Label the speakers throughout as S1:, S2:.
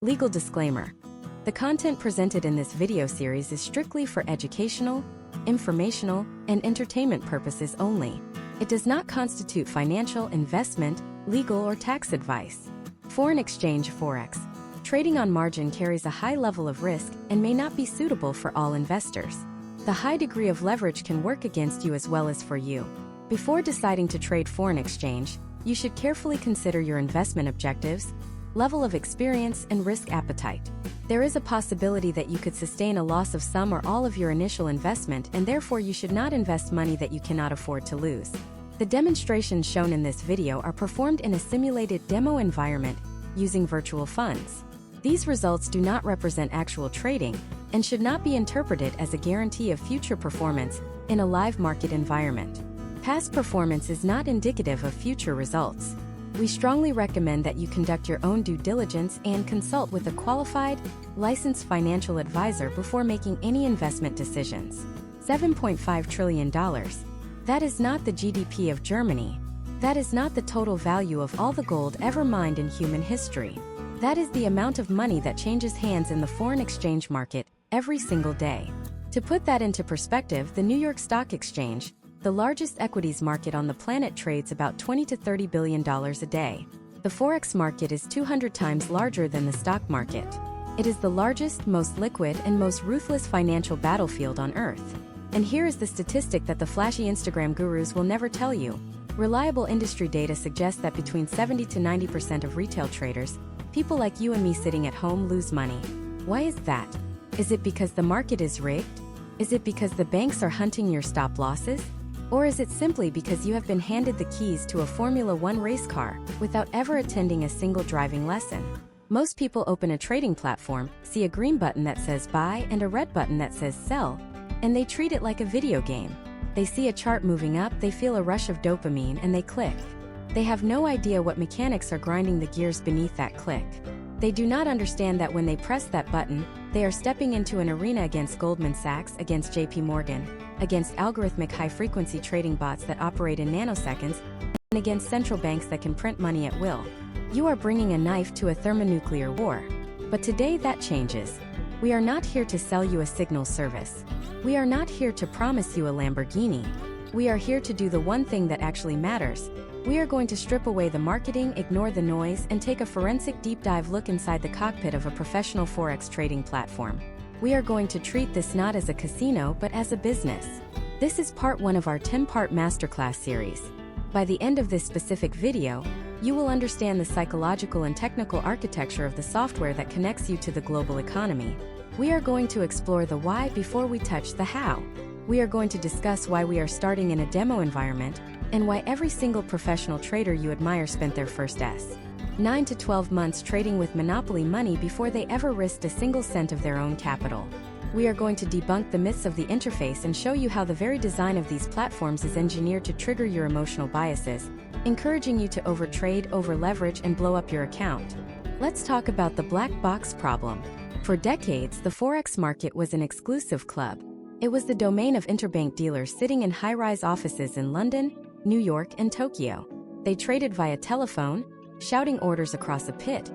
S1: Legal disclaimer. The content presented in this video series is strictly for educational, informational, and entertainment purposes only. It does not constitute financial, investment, legal, or tax advice. Foreign exchange Forex. Trading on margin carries a high level of risk and may not be suitable for all investors. The high degree of leverage can work against you as well as for you. Before deciding to trade foreign exchange, you should carefully consider your investment objectives, level of experience, and risk appetite. There is a possibility that you could sustain a loss of some or all of your initial investment, and therefore you should not invest money that you cannot afford to lose. The demonstrations shown in this video are performed in a simulated demo environment using virtual funds. These results do not represent actual trading and should not be interpreted as a guarantee of future performance in a live market environment. Past performance is not indicative of future results. We strongly recommend that you conduct your own due diligence and consult with a qualified, licensed financial advisor before making any investment decisions. $7.5 trillion. That is not the GDP of Germany. That is not the total value of all the gold ever mined in human history. That is the amount of money that changes hands in the foreign exchange market every single day. To put that into perspective, the New York Stock Exchange, the largest equities market on the planet, trades about $20 to $30 billion a day. The Forex market is 200 times larger than the stock market. It is the largest, most liquid, and most ruthless financial battlefield on Earth. And here is the statistic that the flashy Instagram gurus will never tell you. Reliable industry data suggests that between 70 to 90% of retail traders, people like you and me sitting at home, lose money. Why is that? Is it because the market is rigged? Is it because the banks are hunting your stop losses? Or is it simply because you have been handed the keys to a Formula One race car without ever attending a single driving lesson? Most people open a trading platform, see a green button that says buy and a red button that says sell, and they treat it like a video game. They see a chart moving up, they feel a rush of dopamine, and they click. They have no idea what mechanics are grinding the gears beneath that click. They do not understand that when they press that button, they are stepping into an arena against Goldman Sachs, against JP Morgan, against algorithmic high-frequency trading bots that operate in nanoseconds, and against central banks that can print money at will. You are bringing a knife to a thermonuclear war. But today that changes. We are not here to sell you a signal service. We are not here to promise you a Lamborghini. We are here to do the one thing that actually matters. We are going to strip away the marketing, ignore the noise, and take a forensic deep dive look inside the cockpit of a professional Forex trading platform. We are going to treat this not as a casino but as a business. This is part 1 of our 10-part masterclass series. By the end of this specific video, you will understand the psychological and technical architecture of the software that connects you to the global economy. We are going to explore the why before we touch the how. We are going to discuss why we are starting in a demo environment and why every single professional trader you admire spent their first 9 to 12 months trading with monopoly money before they ever risked a single cent of their own capital. We are going to debunk the myths of the interface and show you how the very design of these platforms is engineered to trigger your emotional biases, encouraging you to overtrade, overleverage, and blow up your account. Let's talk about the black box problem. For decades, the Forex market was an exclusive club. It was the domain of interbank dealers sitting in high-rise offices in London, New York, and Tokyo. They traded via telephone, shouting orders across a pit,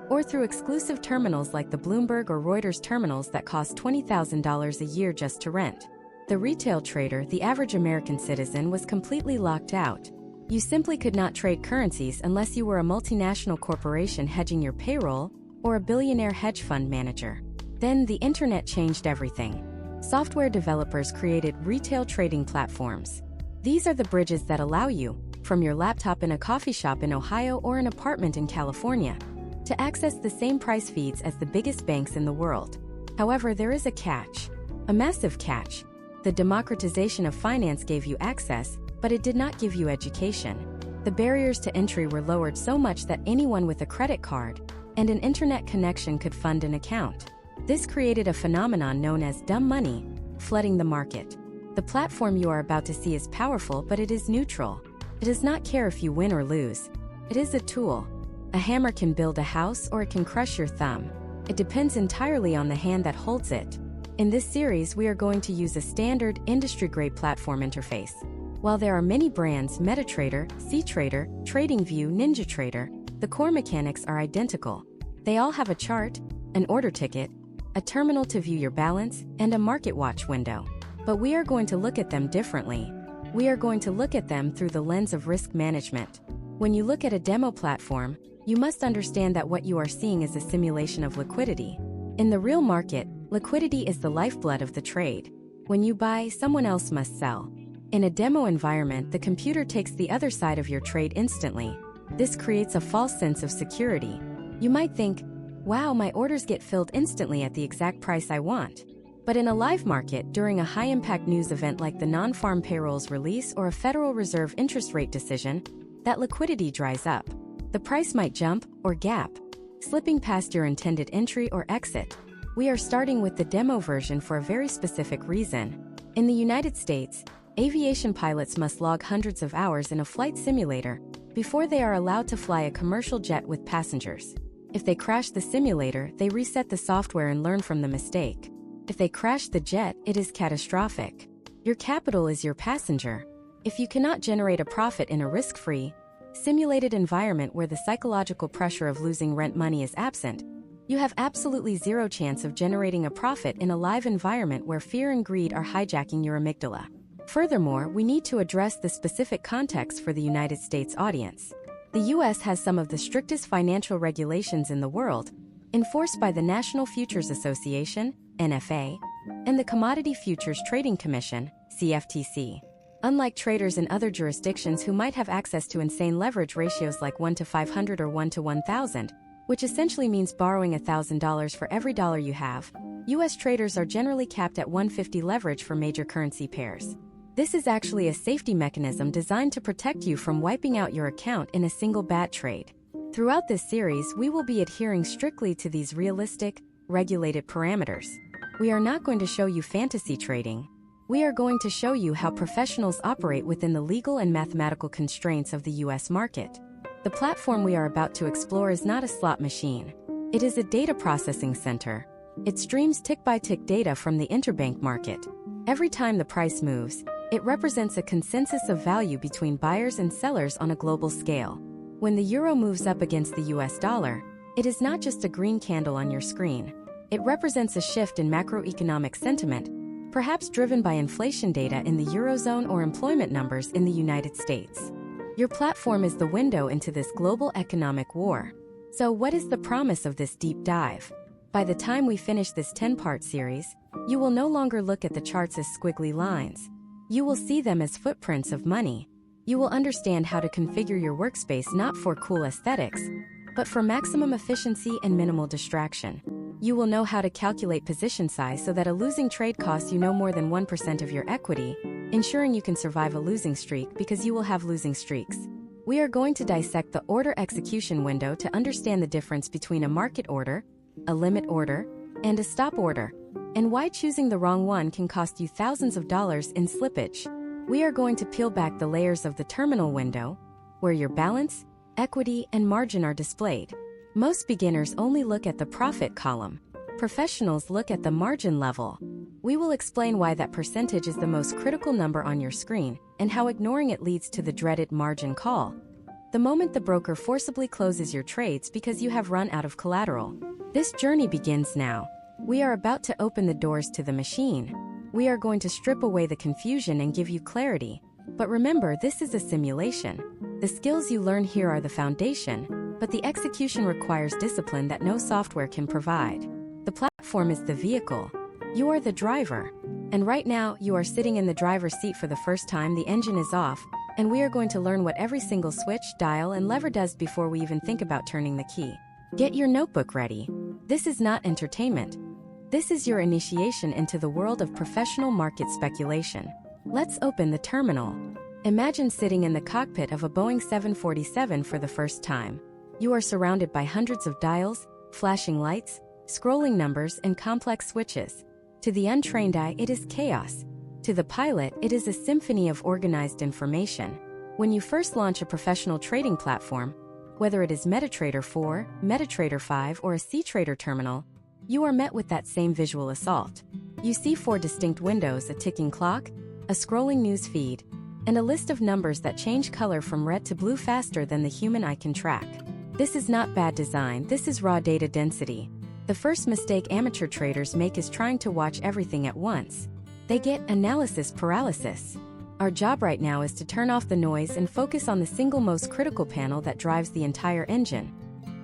S1: or through exclusive terminals like the Bloomberg or Reuters terminals that cost $20,000 a year just to rent. The retail trader, the average American citizen, was completely locked out. You simply could not trade currencies unless you were a multinational corporation hedging your payroll or a billionaire hedge fund manager. Then the internet changed everything. Software developers created retail trading platforms. These are the bridges that allow you, from your laptop in a coffee shop in Ohio or an apartment in California, to access the same price feeds as the biggest banks in the world. However, there is a catch. A massive catch. The democratization of finance gave you access, but it did not give you education. The barriers to entry were lowered so much that anyone with a credit card and an internet connection could fund an account. This created a phenomenon known as dumb money, flooding the market. The platform you are about to see is powerful, but it is neutral. It does not care if you win or lose. It is a tool. A hammer can build a house or it can crush your thumb. It depends entirely on the hand that holds it. In this series, we are going to use a standard, industry-grade platform interface. While there are many brands, MetaTrader, CTrader, TradingView, NinjaTrader, the core mechanics are identical. They all have a chart, an order ticket, a terminal to view your balance, and a market watch window. But we are going to look at them differently. We are going to look at them through the lens of risk management. When you look at a demo platform, you must understand that what you are seeing is a simulation of liquidity. In the real market, liquidity is the lifeblood of the trade. When you buy, someone else must sell. In a demo environment, the computer takes the other side of your trade instantly. This creates a false sense of security. You might think, wow, my orders get filled instantly at the exact price I want. But in a live market, during a high-impact news event like the non-farm payrolls release or a Federal Reserve interest rate decision, that liquidity dries up. The price might jump or gap, slipping past your intended entry or exit. We are starting with the demo version for a very specific reason. In the United States, aviation pilots must log hundreds of hours in a flight simulator before they are allowed to fly a commercial jet with passengers. If they crash the simulator, they reset the software and learn from the mistake. If they crash the jet, it is catastrophic. Your capital is your passenger. If you cannot generate a profit in a risk-free, simulated environment where the psychological pressure of losing rent money is absent, you have absolutely zero chance of generating a profit in a live environment where fear and greed are hijacking your amygdala. Furthermore, we need to address the specific context for the United States audience. The US has some of the strictest financial regulations in the world, enforced by the National Futures Association, NFA, and the Commodity Futures Trading Commission, CFTC. Unlike traders in other jurisdictions who might have access to insane leverage ratios like 1 to 500 or 1 to 1,000, which essentially means borrowing $1,000 for every dollar you have, US traders are generally capped at 150 leverage for major currency pairs. This is actually a safety mechanism designed to protect you from wiping out your account in a single bad trade. Throughout this series, we will be adhering strictly to these realistic, regulated parameters. We are not going to show you fantasy trading. We are going to show you how professionals operate within the legal and mathematical constraints of the US market. The platform we are about to explore is not a slot machine. It is a data processing center. It streams tick-by-tick data from the interbank market. Every time the price moves, it represents a consensus of value between buyers and sellers on a global scale. When the euro moves up against the US dollar, it is not just a green candle on your screen. It represents a shift in macroeconomic sentiment, perhaps driven by inflation data in the Eurozone or employment numbers in the United States. Your platform is the window into this global economic war. So what is the promise of this deep dive? By the time we finish this 10-part series, you will no longer look at the charts as squiggly lines. You will see them as footprints of money. You will understand how to configure your workspace not for cool aesthetics, but for maximum efficiency and minimal distraction. You will know how to calculate position size so that a losing trade costs you no more than 1% of your equity, ensuring you can survive a losing streak because you will have losing streaks. We are going to dissect the order execution window to understand the difference between a market order, a limit order, and a stop order, and why choosing the wrong one can cost you thousands of dollars in slippage. We are going to peel back the layers of the terminal window, where your balance, equity, and margin are displayed. Most beginners only look at the profit column. Professionals look at the margin level. We will explain why that percentage is the most critical number on your screen and how ignoring it leads to the dreaded margin call. The moment the broker forcibly closes your trades because you have run out of collateral. This journey begins now. We are about to open the doors to the machine. We are going to strip away the confusion and give you clarity. But remember, this is a simulation. The skills you learn here are the foundation, but the execution requires discipline that no software can provide. The platform is the vehicle. You are the driver. And right now, you are sitting in the driver's seat for the first time. The engine is off, and we are going to learn what every single switch, dial, and lever does before we even think about turning the key. Get your notebook ready. This is not entertainment. This is your initiation into the world of professional market speculation. Let's open the terminal. Imagine sitting in the cockpit of a Boeing 747 for the first time. You are surrounded by hundreds of dials, flashing lights, scrolling numbers, and complex switches. To the untrained eye, it is chaos. To the pilot, it is a symphony of organized information. When you first launch a professional trading platform, whether it is MetaTrader 4, MetaTrader 5, or a CTrader terminal, you are met with that same visual assault. You see 4 distinct windows, a ticking clock, a scrolling news feed, and a list of numbers that change color from red to blue faster than the human eye can track. This is not bad design, this is raw data density. The first mistake amateur traders make is trying to watch everything at once. They get analysis paralysis. Our job right now is to turn off the noise and focus on the single most critical panel that drives the entire engine.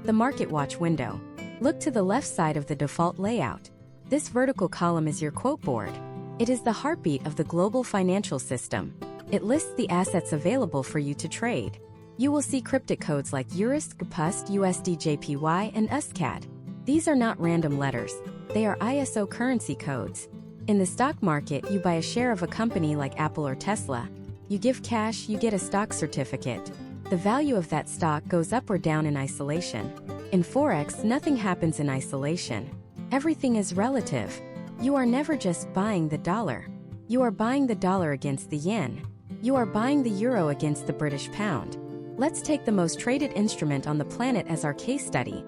S1: The Market Watch window. Look to the left side of the default layout. This vertical column is your quote board. It is the heartbeat of the global financial system. It lists the assets available for you to trade. You will see cryptic codes like EURUSD, GPUSD, USD-JPY, and USCAD. These are not random letters. They are ISO currency codes. In the stock market, you buy a share of a company like Apple or Tesla. You give cash, you get a stock certificate. The value of that stock goes up or down in isolation. In Forex, nothing happens in isolation. Everything is relative. You are never just buying the dollar. You are buying the dollar against the yen. You are buying the euro against the British pound. Let's take the most traded instrument on the planet as our case study.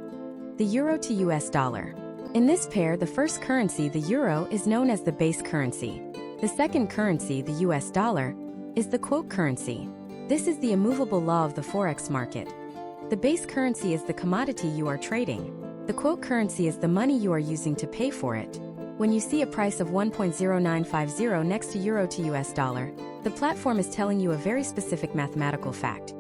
S1: The euro to US dollar. In this pair, the first currency, the euro, is known as the base currency. The second currency, the US dollar, is the quote currency. This is the immovable law of the Forex market. The base currency is the commodity you are trading. The quote currency is the money you are using to pay for it. When you see a price of 1.0950 next to euro to US dollar, the platform is telling you a very specific mathematical fact.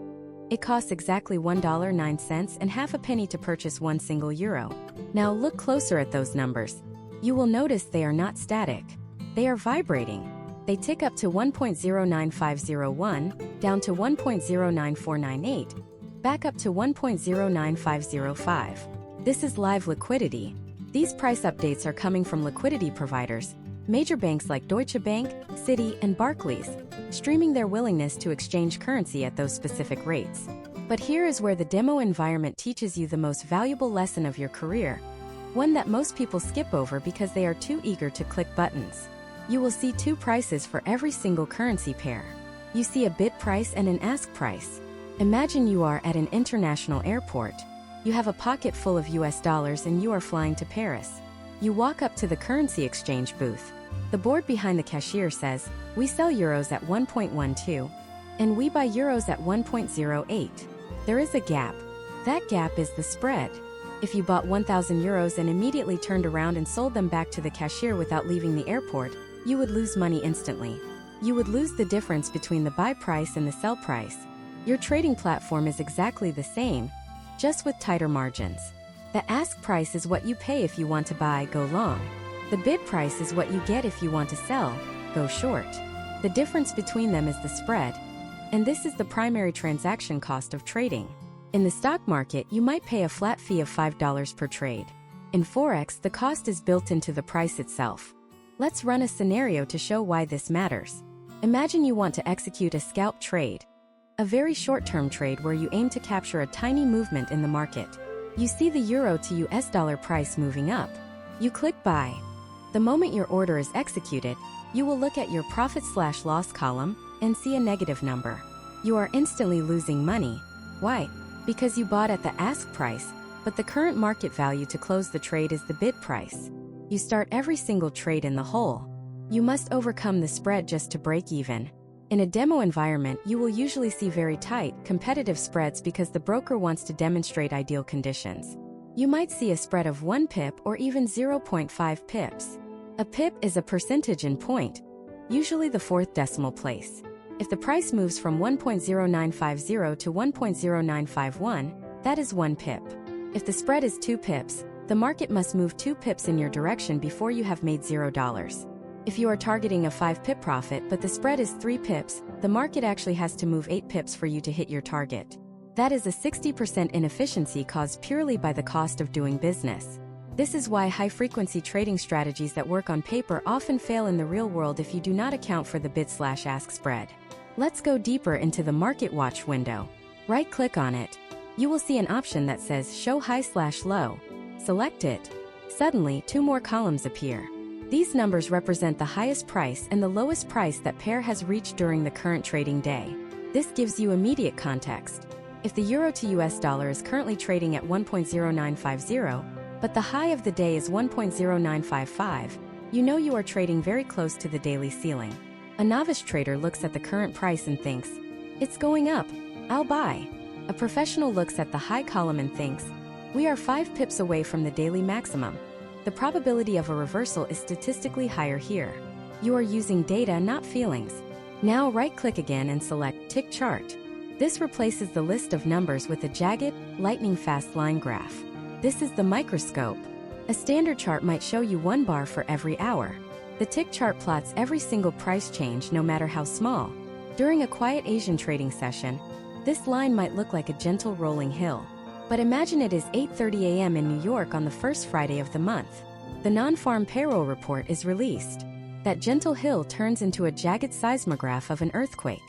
S1: It costs exactly $1.09 and half a penny to purchase one single euro. Now look closer at those numbers. You will notice they are not static. They are vibrating. They tick up to 1.09501, down to 1.09498, back up to 1.09505. This is live liquidity. These price updates are coming from liquidity providers, major banks like Deutsche Bank, Citi, and Barclays, streaming their willingness to exchange currency at those specific rates. But here is where the demo environment teaches you the most valuable lesson of your career, one that most people skip over because they are too eager to click buttons. You will see two prices for every single currency pair. You see a bid price and an ask price. Imagine you are at an international airport. You have a pocket full of US dollars and you are flying to Paris. You walk up to the currency exchange booth. The board behind the cashier says, "We sell euros at 1.12, and we buy euros at 1.08. There is a gap. That gap is the spread. If you bought 1,000 euros and immediately turned around and sold them back to the cashier without leaving the airport, you would lose money instantly. You would lose the difference between the buy price and the sell price. Your trading platform is exactly the same, just with tighter margins. The ask price is what you pay if you want to buy, go long. The bid price is what you get if you want to sell, go short. The difference between them is the spread, and this is the primary transaction cost of trading. In the stock market, you might pay a flat fee of $5 per trade. In Forex, the cost is built into the price itself. Let's run a scenario to show why this matters. Imagine you want to execute a scalp trade, a very short-term trade where you aim to capture a tiny movement in the market. You see the euro to US dollar price moving up. You click buy. The moment your order is executed, you will look at your profit/loss column and see a negative number. You are instantly losing money. Why? Because you bought at the ask price, but the current market value to close the trade is the bid price. You start every single trade in the hole. You must overcome the spread just to break even. In a demo environment, you will usually see very tight, competitive spreads because the broker wants to demonstrate ideal conditions. You might see a spread of 1 pip or even 0.5 pips. A pip is a percentage in point, usually the fourth decimal place. If the price moves from 1.0950 to 1.0951, that is 1 pip. If the spread is 2 pips, the market must move 2 pips in your direction before you have made $0. If you are targeting a 5 pip profit but the spread is 3 pips, the market actually has to move 8 pips for you to hit your target. That is a 60% inefficiency caused purely by the cost of doing business. This is why high-frequency trading strategies that work on paper often fail in the real world if you do not account for the bid/ask spread. Let's go deeper into the Market Watch window. Right-click on it. You will see an option that says Show High/Low. Select it. Suddenly, 2 more columns appear. These numbers represent the highest price and the lowest price that pair has reached during the current trading day. This gives you immediate context. If the euro to US dollar is currently trading at 1.0950, but the high of the day is 1.0955, you know you are trading very close to the daily ceiling. A novice trader looks at the current price and thinks, "It's going up, I'll buy." A professional looks at the high column and thinks, we are 5 pips away from the daily maximum. The probability of a reversal is statistically higher here. You are using data, not feelings. Now right-click again and select Tick Chart. This replaces the list of numbers with a jagged, lightning-fast line graph. This is the microscope. A standard chart might show you 1 bar for every hour. The Tick Chart plots every single price change, no matter how small. During a quiet Asian trading session, this line might look like a gentle rolling hill. But imagine it is 8:30 a.m. in New York on the first Friday of the month. The non-farm payroll report is released. That gentle hill turns into a jagged seismograph of an earthquake.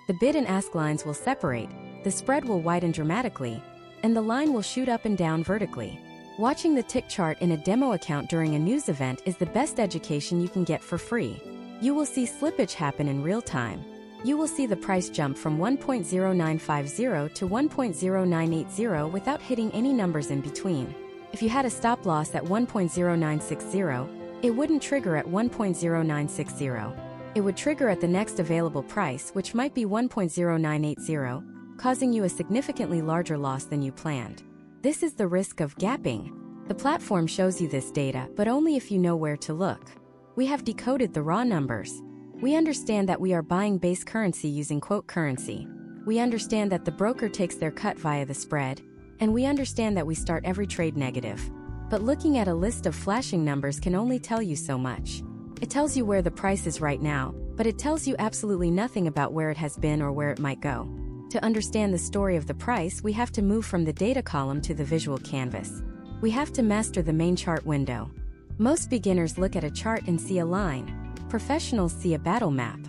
S1: The bid and ask lines will separate, the spread will widen dramatically, and the line will shoot up and down vertically. Watching the Tick Chart in a demo account during a news event is the best education you can get for free. You will see slippage happen in real time. You will see the price jump from 1.0950 to 1.0980 without hitting any numbers in between. If you had a stop loss at 1.0960, it wouldn't trigger at 1.0960. It would trigger at the next available price, which might be 1.0980, causing you a significantly larger loss than you planned. This is the risk of gapping. The platform shows you this data, but only if you know where to look. We have decoded the raw numbers. We understand that we are buying base currency using quote currency. We understand that the broker takes their cut via the spread, and we understand that we start every trade negative. But looking at a list of flashing numbers can only tell you so much. It tells you where the price is right now, but it tells you absolutely nothing about where it has been or where it might go. To understand the story of the price, we have to move from the data column to the visual canvas. We have to master the main chart window. Most beginners look at a chart and see a line. Professionals see a battle map.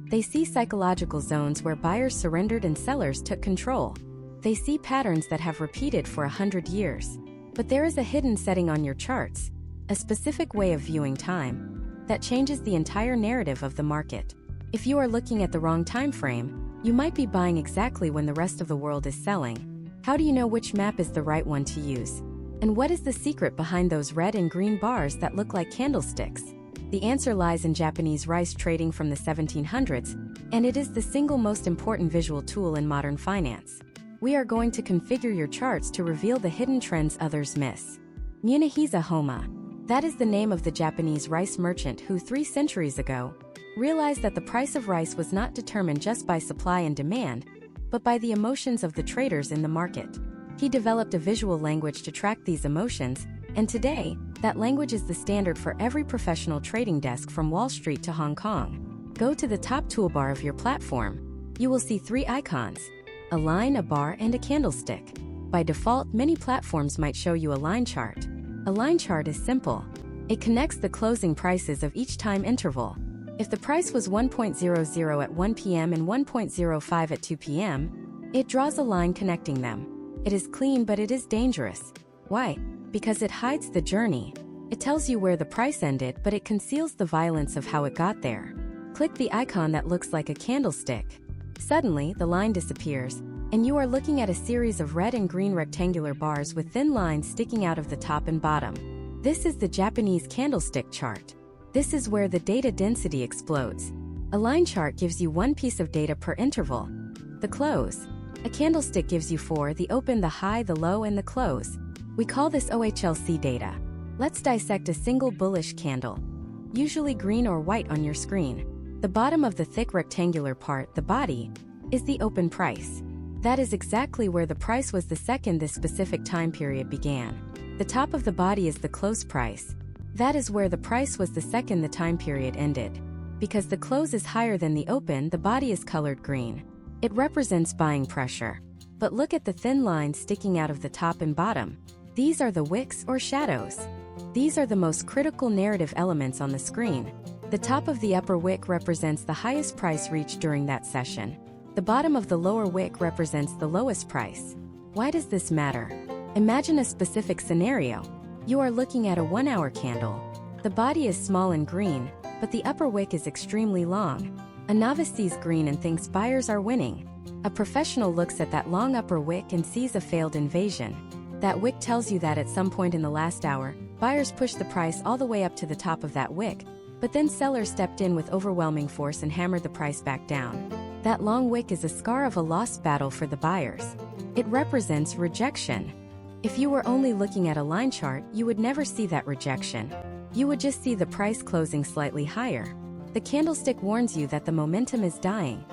S1: They see psychological zones where buyers surrendered and sellers took control. They see patterns that have repeated for 100 years. But there is a hidden setting on your charts, a specific way of viewing time, that changes the entire narrative of the market. If you are looking at the wrong time frame, you might be buying exactly when the rest of the world is selling. How do you know which map is the right one to use? And what is the secret behind those red and green bars that look like candlesticks? The answer lies in Japanese rice trading from the 1700s, and it is the single most important visual tool in modern finance. We are going to configure your charts to reveal the hidden trends others miss. Munihiza Homa. That is the name of the Japanese rice merchant who 3 centuries ago realized that the price of rice was not determined just by supply and demand, but by the emotions of the traders in the market. He developed a visual language to track these emotions, and today, that language is the standard for every professional trading desk from Wall Street to Hong Kong. Go to the top toolbar of your platform. You will see 3 icons: a line, a bar, and a candlestick. By default, many platforms might show you a line chart. A line chart is simple. It connects the closing prices of each time interval. If the price was 1.00 at 1 p.m. and 1.05 at 2 p.m., it draws a line connecting them. It is clean, but it is dangerous. Why? Because it hides the journey. It tells you where the price ended, but it conceals the violence of how it got there. Click the icon that looks like a candlestick. Suddenly, the line disappears, and you are looking at a series of red and green rectangular bars with thin lines sticking out of the top and bottom. This is the Japanese candlestick chart. This is where the data density explodes. A line chart gives you 1 piece of data per interval. The close. A candlestick gives you 4: the open, the high, the low, and the close. We call this OHLC data. Let's dissect a single bullish candle, usually green or white on your screen. The bottom of the thick rectangular part, the body, is the open price. That is exactly where the price was the second this specific time period began. The top of the body is the close price. That is where the price was the second the time period ended. Because the close is higher than the open, the body is colored green. It represents buying pressure. But look at the thin lines sticking out of the top and bottom. These are the wicks or shadows. These are the most critical narrative elements on the screen. The top of the upper wick represents the highest price reached during that session. The bottom of the lower wick represents the lowest price. Why does this matter? Imagine a specific scenario. You are looking at a 1-hour candle. The body is small and green, but the upper wick is extremely long. A novice sees green and thinks buyers are winning. A professional looks at that long upper wick and sees a failed invasion. That wick tells you that at some point in the last hour, buyers pushed the price all the way up to the top of that wick, but then sellers stepped in with overwhelming force and hammered the price back down. That long wick is a scar of a lost battle for the buyers. It represents rejection. If you were only looking at a line chart, you would never see that rejection. You would just see the price closing slightly higher. The candlestick warns you that the momentum is dying.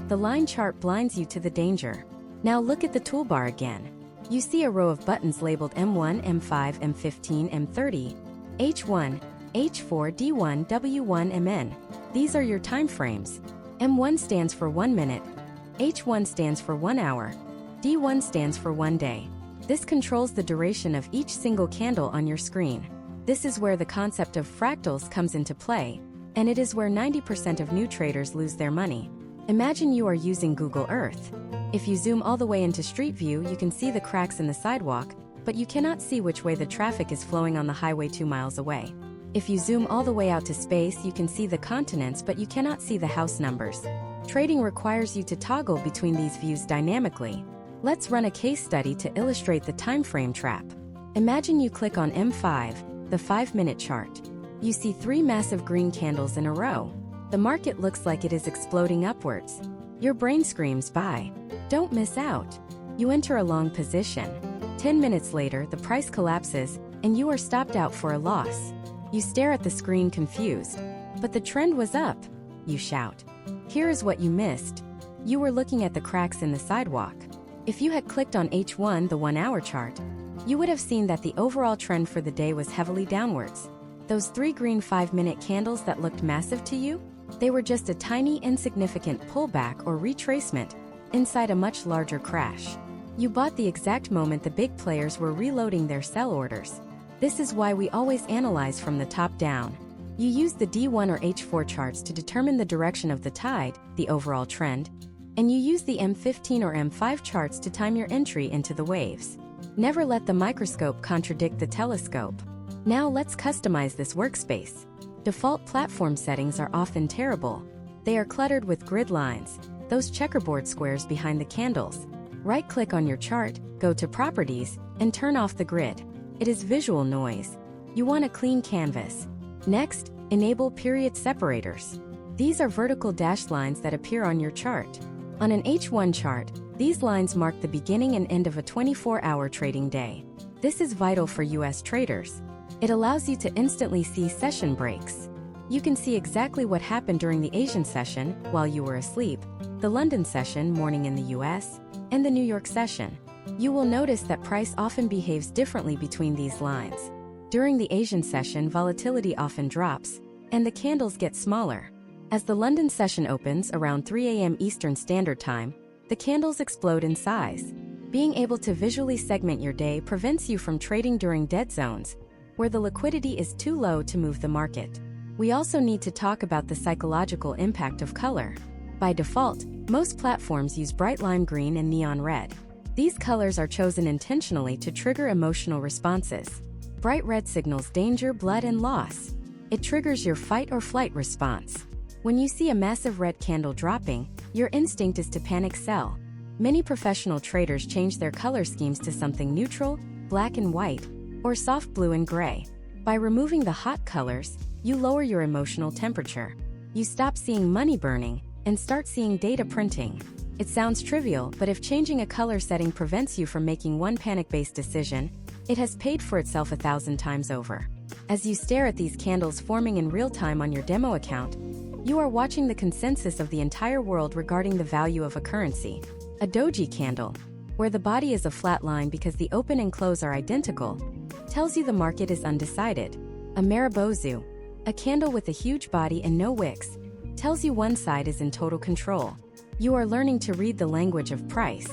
S1: The line chart blinds you to the danger. Now look at the toolbar again. You see a row of buttons labeled M1, M5, M15, M30, H1, H4, D1, W1, MN. These are your time frames. M1 stands for 1 minute, H1 stands for 1 hour, D1 stands for 1 day. This controls the duration of each single candle on your screen. This is where the concept of fractals comes into play, and it is where 90% of new traders lose their money. Imagine you are using Google Earth. If you zoom all the way into Street View, you can see the cracks in the sidewalk, but you cannot see which way the traffic is flowing on the highway 2 miles away. If you zoom all the way out to space, you can see the continents, but you cannot see the house numbers. Trading requires you to toggle between these views dynamically. Let's run a case study to illustrate the time frame trap. Imagine you click on M5, the 5-minute chart. You see 3 massive green candles in a row. The market looks like it is exploding upwards. Your brain screams, buy. Don't miss out. You enter a long position. 10 minutes later, the price collapses, and you are stopped out for a loss. You stare at the screen confused. But the trend was up, you shout. Here is what you missed. You were looking at the cracks in the sidewalk. If you had clicked on H1, the 1-hour chart, you would have seen that the overall trend for the day was heavily downwards. Those 3 green 5-minute candles that looked massive to you? They were just a tiny, insignificant pullback or retracement inside a much larger crash. You bought the exact moment the big players were reloading their sell orders. This is why we always analyze from the top down. You use the D1 or H4 charts to determine the direction of the tide, the overall trend, and you use the M15 or M5 charts to time your entry into the waves. Never let the microscope contradict the telescope. Now let's customize this workspace. Default platform settings are often terrible. They are cluttered with grid lines, those checkerboard squares behind the candles. Right-click on your chart, go to Properties, and turn off the grid. It is visual noise. You want a clean canvas. Next, enable period separators. These are vertical dashed lines that appear on your chart. On an H1 chart, these lines mark the beginning and end of a 24-hour trading day. This is vital for US traders. It allows you to instantly see session breaks. You can see exactly what happened during the Asian session while you were asleep, the London session morning in the US, and the New York session. You will notice that price often behaves differently between these lines. During the Asian session, volatility often drops, and the candles get smaller. As the London session opens around 3 a.m. Eastern Standard Time, the candles explode in size. Being able to visually segment your day prevents you from trading during dead zones, where the liquidity is too low to move the market. We also need to talk about the psychological impact of color. By default, most platforms use bright lime green and neon red. These colors are chosen intentionally to trigger emotional responses. Bright red signals danger, blood, and loss. It triggers your fight or flight response. When you see a massive red candle dropping, your instinct is to panic sell. Many professional traders change their color schemes to something neutral, black and white, or soft blue and gray. By removing the hot colors, you lower your emotional temperature. You stop seeing money burning and start seeing data printing. It sounds trivial, but if changing a color setting prevents you from making one panic-based decision, it has paid for itself 1,000 times over. As you stare at these candles forming in real time on your demo account, you are watching the consensus of the entire world regarding the value of a currency. A doji candle, where the body is a flat line because the open and close are identical, tells you the market is undecided. A Maribozu, a candle with a huge body and no wicks, tells you one side is in total control. You are learning to read the language of price.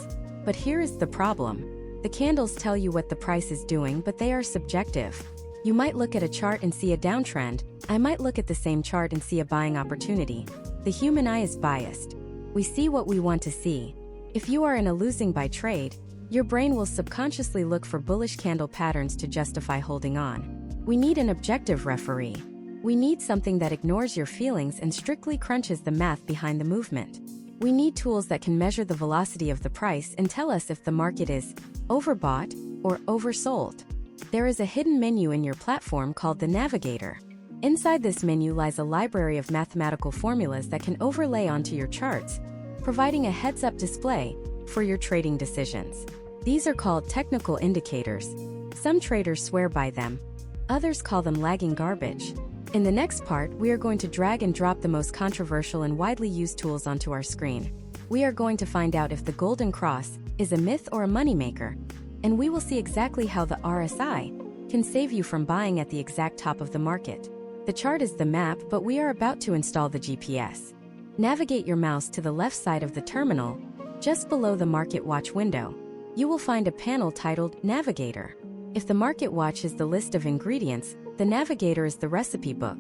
S1: But here is the problem. The candles tell you what the price is doing, but they are subjective. You might look at a chart and see a downtrend. I might look at the same chart and see a buying opportunity. The human eye is biased. We see what we want to see. If you are in a losing buy trade, your brain will subconsciously look for bullish candle patterns to justify holding on. We need an objective referee. We need something that ignores your feelings and strictly crunches the math behind the movement. We need tools that can measure the velocity of the price and tell us if the market is overbought or oversold. There is a hidden menu in your platform called the Navigator. Inside this menu lies a library of mathematical formulas that can overlay onto your charts, providing a heads-up display for your trading decisions. These are called technical indicators. Some traders swear by them. Others call them lagging garbage. In the next part, we are going to drag and drop the most controversial and widely used tools onto our screen. We are going to find out if the golden cross is a myth or a moneymaker, and we will see exactly how the RSI can save you from buying at the exact top of the market. The chart is the map, but we are about to install the GPS. Navigate your mouse to the left side of the terminal, just below the Market Watch window. You will find a panel titled Navigator. If the Market Watch is the list of ingredients, the Navigator is the recipe book.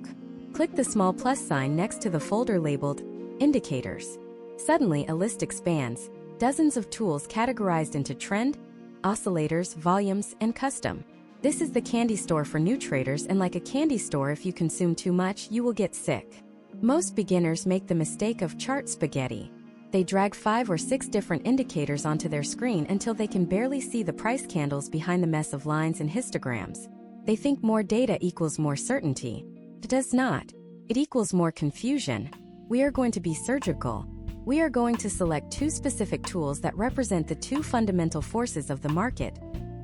S1: Click the small plus sign next to the folder labeled Indicators. Suddenly, a list expands, dozens of tools categorized into trend, oscillators, volumes, and custom. This is the candy store for new traders, and like a candy store, if you consume too much, you will get sick. Most beginners make the mistake of chart spaghetti. They drag 5 or 6 different indicators onto their screen until they can barely see the price candles behind the mess of lines and histograms. They think more data equals more certainty. It does not. It equals more confusion. We are going to be surgical. We are going to select 2 specific tools that represent the 2 fundamental forces of the market: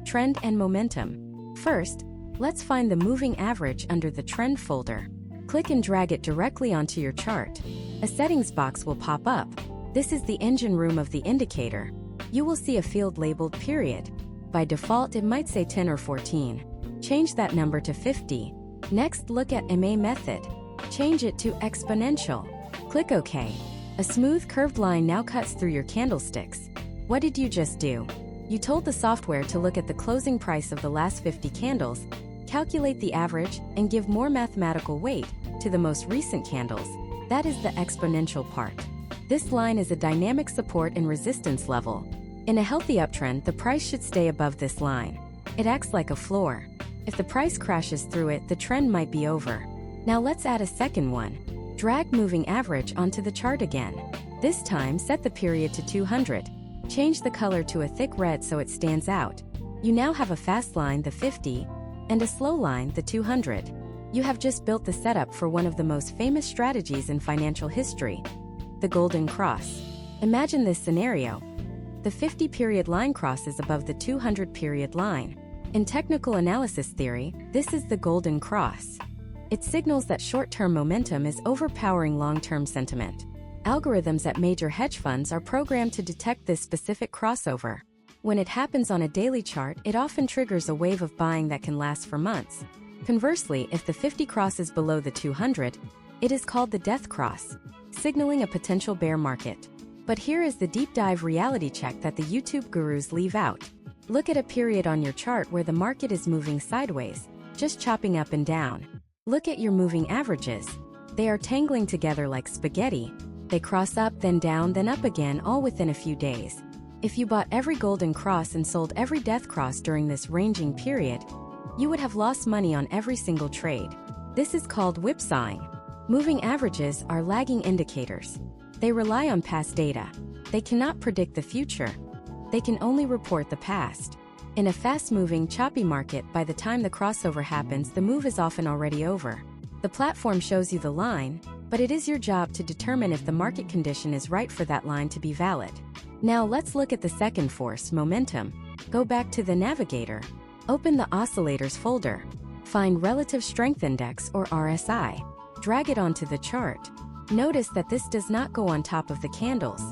S1: trend and momentum. First, let's find the moving average under the trend folder. Click and drag it directly onto your chart. A settings box will pop up. This is the engine room of the indicator. You will see a field labeled period. By default, it might say 10 or 14. Change that number to 50. Next, look at MA method. Change it to exponential. Click OK. A smooth curved line now cuts through your candlesticks. What did you just do? You told the software to look at the closing price of the last 50 candles, calculate the average, and give more mathematical weight to the most recent candles. That is the exponential part. This line is a dynamic support and resistance level. In a healthy uptrend, the price should stay above this line. It acts like a floor. If the price crashes through it, the trend might be over. Now let's add a second one. Drag moving average onto the chart again. This time, set the period to 200. Change the color to a thick red so it stands out. You now have a fast line, the 50, and a slow line, the 200. You have just built the setup for one of the most famous strategies in financial history, the golden cross. Imagine this scenario. The 50 period line crosses above the 200 period line. In technical analysis theory, this is the golden cross. It signals that short-term momentum is overpowering long-term sentiment. Algorithms at major hedge funds are programmed to detect this specific crossover. When it happens on a daily chart, it often triggers a wave of buying that can last for months. Conversely, if the 50 crosses below the 200, it is called the death cross, signaling a potential bear market. But here is the deep dive reality check that the YouTube gurus leave out. Look at a period on your chart where the market is moving sideways, just chopping up and down. Look at your moving averages. They are tangling together like spaghetti. They cross up, then down, then up again, all within a few days. If you bought every golden cross and sold every death cross during this ranging period, you would have lost money on every single trade. This is called whipsawing. Moving averages are lagging indicators. They rely on past data. They cannot predict the future. They can only report the past. In a fast-moving, choppy market, by the time the crossover happens, the move is often already over. The platform shows you the line, but it is your job to determine if the market condition is right for that line to be valid. Now let's look at the second force, momentum. Go back to the navigator. Open the oscillators folder. Find Relative Strength Index, or RSI. Drag it onto the chart. Notice that this does not go on top of the candles.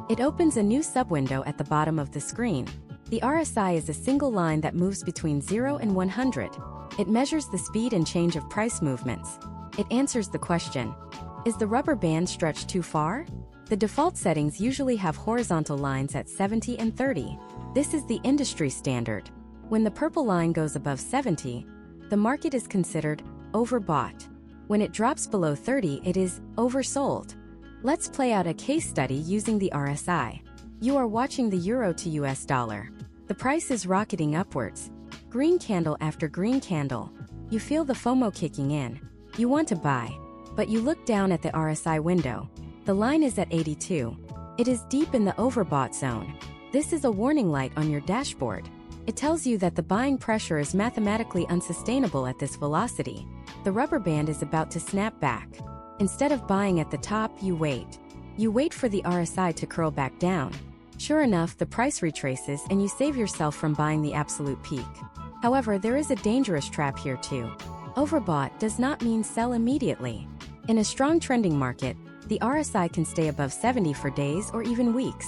S1: It opens a new subwindow at the bottom of the screen. The RSI is a single line that moves between 0 and 100. It measures the speed and change of price movements. It answers the question, is the rubber band stretched too far? The default settings usually have horizontal lines at 70 and 30. This is the industry standard. When the purple line goes above 70, the market is considered overbought. When it drops below 30, it is oversold. Let's play out a case study using the RSI. You are watching the euro to US dollar. The price is rocketing upwards. Green candle after green candle. You feel the FOMO kicking in. You want to buy, but you look down at the RSI window. The line is at 82. It is deep in the overbought zone. This is a warning light on your dashboard. It tells you that the buying pressure is mathematically unsustainable at this velocity. The rubber band is about to snap back. Instead of buying at the top, you wait. You wait for the RSI to curl back down. Sure enough, the price retraces and you save yourself from buying the absolute peak. However, there is a dangerous trap here too. Overbought does not mean sell immediately. In a strong trending market, the RSI can stay above 70 for days or even weeks.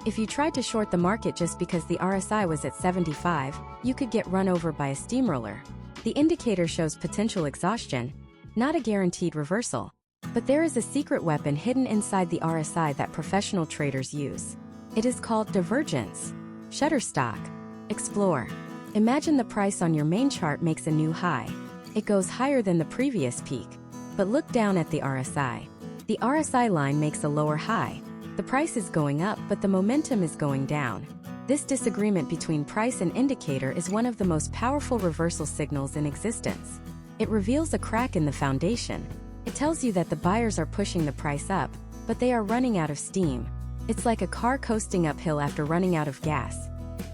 S1: If you tried to short the market just because the RSI was at 75, you could get run over by a steamroller. The indicator shows potential exhaustion, not a guaranteed reversal. But there is a secret weapon hidden inside the RSI that professional traders use. It is called divergence. Shutterstock. Explore. Imagine the price on your main chart makes a new high. It goes higher than the previous peak. But look down at the RSI. The RSI line makes a lower high. The price is going up, but the momentum is going down. This disagreement between price and indicator is one of the most powerful reversal signals in existence. It reveals a crack in the foundation. It tells you that the buyers are pushing the price up, but they are running out of steam. It's like a car coasting uphill after running out of gas.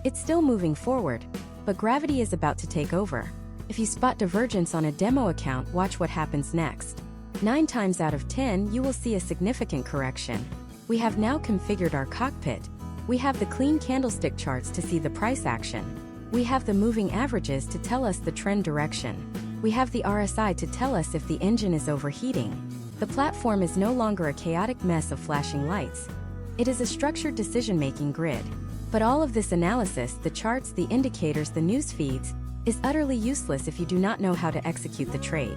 S1: It's still moving forward, but gravity is about to take over. If you spot divergence on a demo account, watch what happens next. 9 times out of 10, you will see a significant correction. We have now configured our cockpit. We have the clean candlestick charts to see the price action. We have the moving averages to tell us the trend direction. We have the RSI to tell us if the engine is overheating. The platform is no longer a chaotic mess of flashing lights. It is a structured decision-making grid. But all of this analysis, the charts, the indicators, the news feeds, is utterly useless if you do not know how to execute the trade.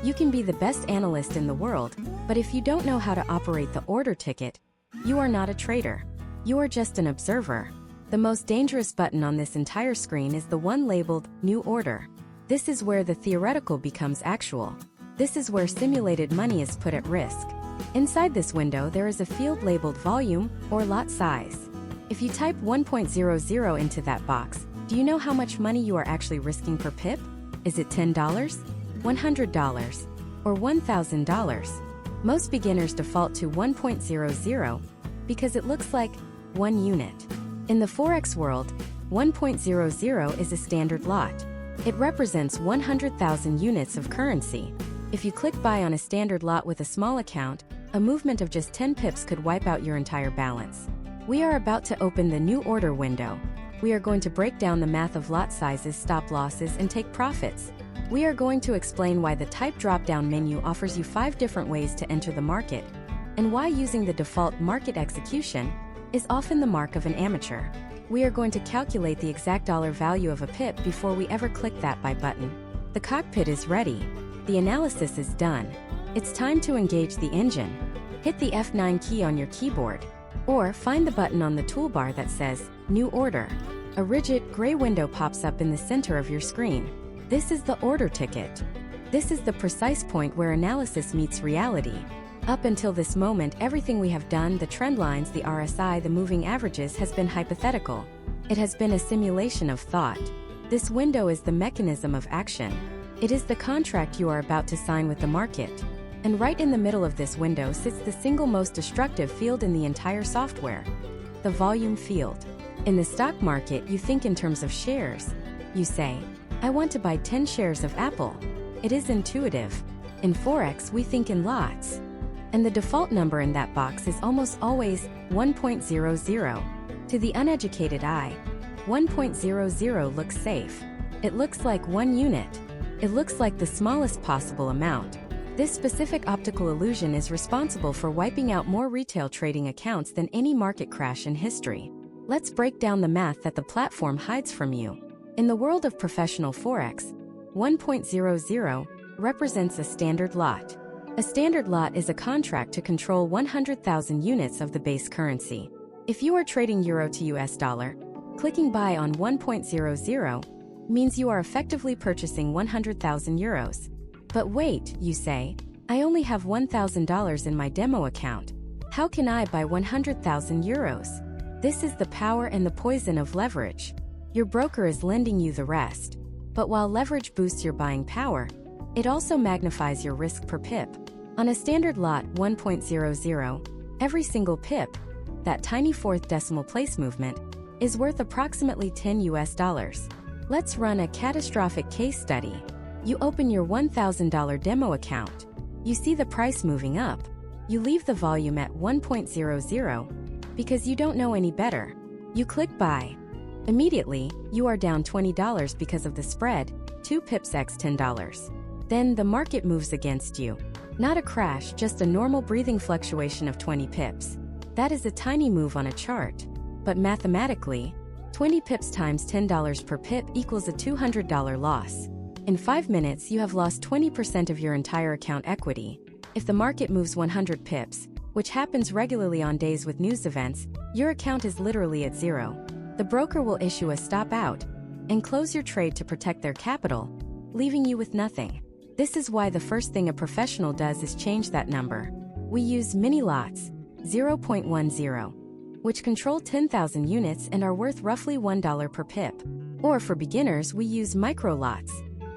S1: You can be the best analyst in the world, but if you don't know how to operate the order ticket, you are not a trader. You are just an observer. The most dangerous button on this entire screen is the one labeled New Order. This is where the theoretical becomes actual. This is where simulated money is put at risk. Inside this window, there is a field labeled Volume or Lot Size. If you type 1.00 into that box, do you know how much money you are actually risking per pip? Is it $10, $100, or $1,000? Most beginners default to 1.00 because it looks like 1 unit. In the Forex world, 1.00 is a standard lot. It represents 100,000 units of currency. If you click buy on a standard lot with a small account, a movement of just 10 pips could wipe out your entire balance. We are about to open the new order window. We are going to break down the math of lot sizes, stop losses, and take profits. We are going to explain why the type drop-down menu offers you 5 different ways to enter the market, and why using the default market execution is often the mark of an amateur. We are going to calculate the exact dollar value of a pip before we ever click that buy button. The cockpit is ready. The analysis is done. It's time to engage the engine. Hit the F9 key on your keyboard, or find the button on the toolbar that says New Order. A rigid gray window pops up in the center of your screen. This is the order ticket. This is the precise point where analysis meets reality. Up until this moment, everything we have done, the trend lines, the RSI, the moving averages, has been hypothetical. It has been a simulation of thought. This window is the mechanism of action. It is the contract you are about to sign with the market. And right in the middle of this window sits the single most destructive field in the entire software, the volume field. In the stock market, you think in terms of shares. You say, I want to buy 10 shares of Apple. It is intuitive. In Forex, we think in lots. And the default number in that box is almost always 1.00. To the uneducated eye, 1.00 looks safe. It looks like 1 unit. It looks like the smallest possible amount. This specific optical illusion is responsible for wiping out more retail trading accounts than any market crash in history. Let's break down the math that the platform hides from you. In the world of professional Forex, 1.00 represents a standard lot. A standard lot is a contract to control 100,000 units of the base currency. If you are trading euro to US dollar, clicking buy on 1.00 means you are effectively purchasing 100,000 euros. But wait, you say, I only have $1,000 in my demo account. How can I buy 100,000 euros? This is the power and the poison of leverage. Your broker is lending you the rest. But while leverage boosts your buying power, it also magnifies your risk per pip. On a standard lot 1.00, every single pip, that tiny fourth decimal place movement, is worth approximately 10 US dollars. Let's run a catastrophic case study. You open your $1,000 demo account. You see the price moving up. You leave the volume at 1.00 because you don't know any better. You click buy. Immediately, you are down $20 because of the spread, 2 pips x $10. Then the market moves against you. Not a crash, just a normal breathing fluctuation of 20 pips. That is a tiny move on a chart. But mathematically, 20 pips times $10 per pip equals a $200 loss. In 5 minutes, you have lost 20% of your entire account equity. If the market moves 100 pips, which happens regularly on days with news events, your account is literally at zero. The broker will issue a stop out and close your trade to protect their capital, leaving you with nothing. This is why the first thing a professional does is change that number. We use mini lots, 0.10, which control 10,000 units and are worth roughly $1 per pip. Or for beginners, we use micro lots,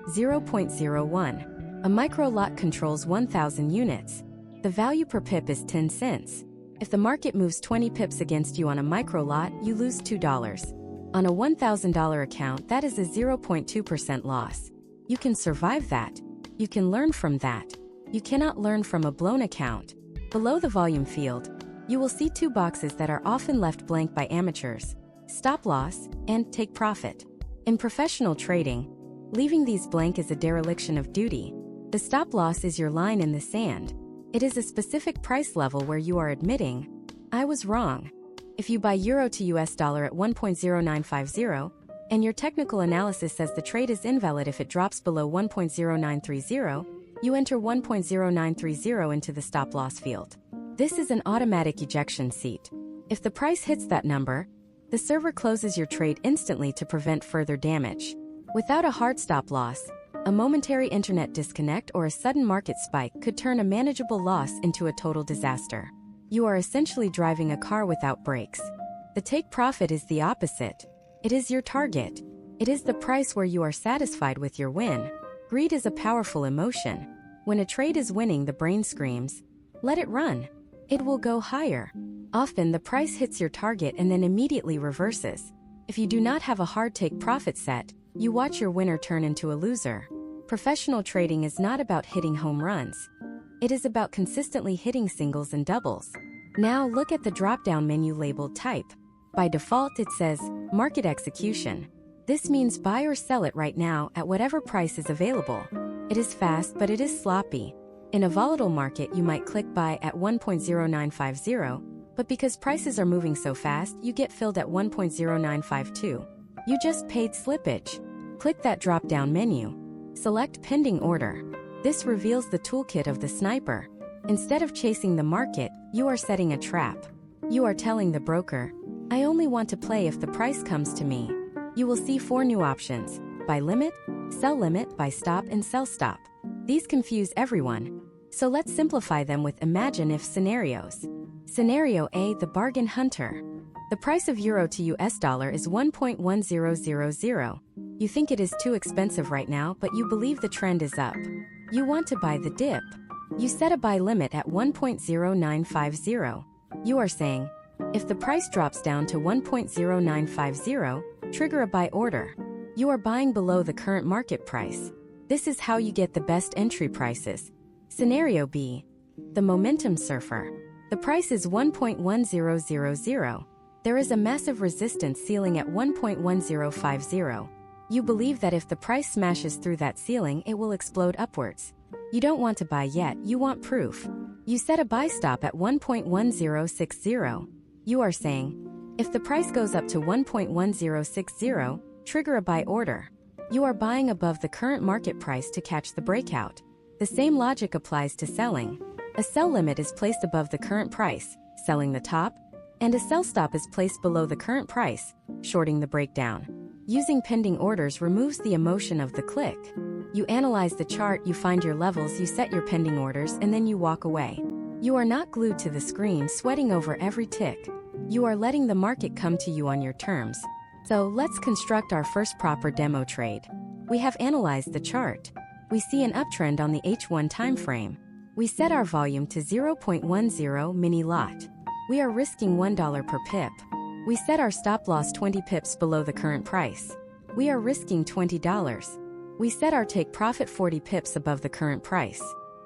S1: 0.01. A micro lot controls 1,000 units. The value per pip is 10 cents. If the market moves 20 pips against you on a micro lot, you lose $2. On a $1,000 account, that is a 0.2% loss. You can survive that. You can learn from that. You cannot learn from a blown account. Below the volume field, you will see 2 boxes that are often left blank by amateurs: stop loss and take profit. In professional trading, leaving these blank is a dereliction of duty. The stop loss is your line in the sand. It is a specific price level where you are admitting, I was wrong. If you buy euro to US dollar at 1.0950, and your technical analysis says the trade is invalid if it drops below 1.0930, you enter 1.0930 into the stop loss field. This is an automatic ejection seat. If the price hits that number, the server closes your trade instantly to prevent further damage. Without a hard stop loss, a momentary internet disconnect or a sudden market spike could turn a manageable loss into a total disaster. You are essentially driving a car without brakes. The take profit is the opposite. It is your target. It is the price where you are satisfied with your win. Greed is a powerful emotion. When a trade is winning, the brain screams, let it run. It will go higher. Often the price hits your target and then immediately reverses. If you do not have a hard take profit set, you watch your winner turn into a loser. Professional trading is not about hitting home runs. It is about consistently hitting singles and doubles. Now look at the drop-down menu labeled Type. By default, it says Market Execution. This means buy or sell it right now at whatever price is available. It is fast, but it is sloppy. In a volatile market, you might click buy at 1.0950, but because prices are moving so fast, you get filled at 1.0952. You just paid slippage. Click that drop-down menu. Select Pending Order. This reveals the toolkit of the sniper. Instead of chasing the market, you are setting a trap. You are telling the broker, I only want to play if the price comes to me. You will see 4 new options: buy limit, buy stop, and sell stop. These confuse everyone. So let's simplify them with imagine if scenarios. Scenario A: the bargain hunter. The price of euro to US dollar is 1.1000. You think it is too expensive right now, but you believe the trend is up. You want to buy the dip. You set a buy limit at 1.0950. You are saying, if the price drops down to 1.0950, trigger a buy order. You are buying below the current market price. This is how you get the best entry prices. Scenario B: the momentum surfer. The price is 1.1000. There is a massive resistance ceiling at 1.1050. You believe that if the price smashes through that ceiling, it will explode upwards. You don't want to buy yet, you want proof. You set a buy stop at 1.1060. You are saying, if the price goes up to 1.1060, trigger a buy order. You are buying above the current market price to catch the breakout. The same logic applies to selling. A sell limit is placed above the current price, selling the top, and a sell stop is placed below the current price, shorting the breakdown. Using pending orders removes the emotion of the click. You analyze the chart, you find your levels, you set your pending orders, and then you walk away. You are not glued to the screen sweating over every tick. You are letting the market come to you on your terms. So let's construct our first proper demo trade. We have analyzed the chart. We see an uptrend on the H1 time frame. We set our volume to 0.10 mini lot. We are risking $1 per pip. We set our stop loss 20 pips below the current price. We are risking $20. We set our take profit 40 pips above the current price.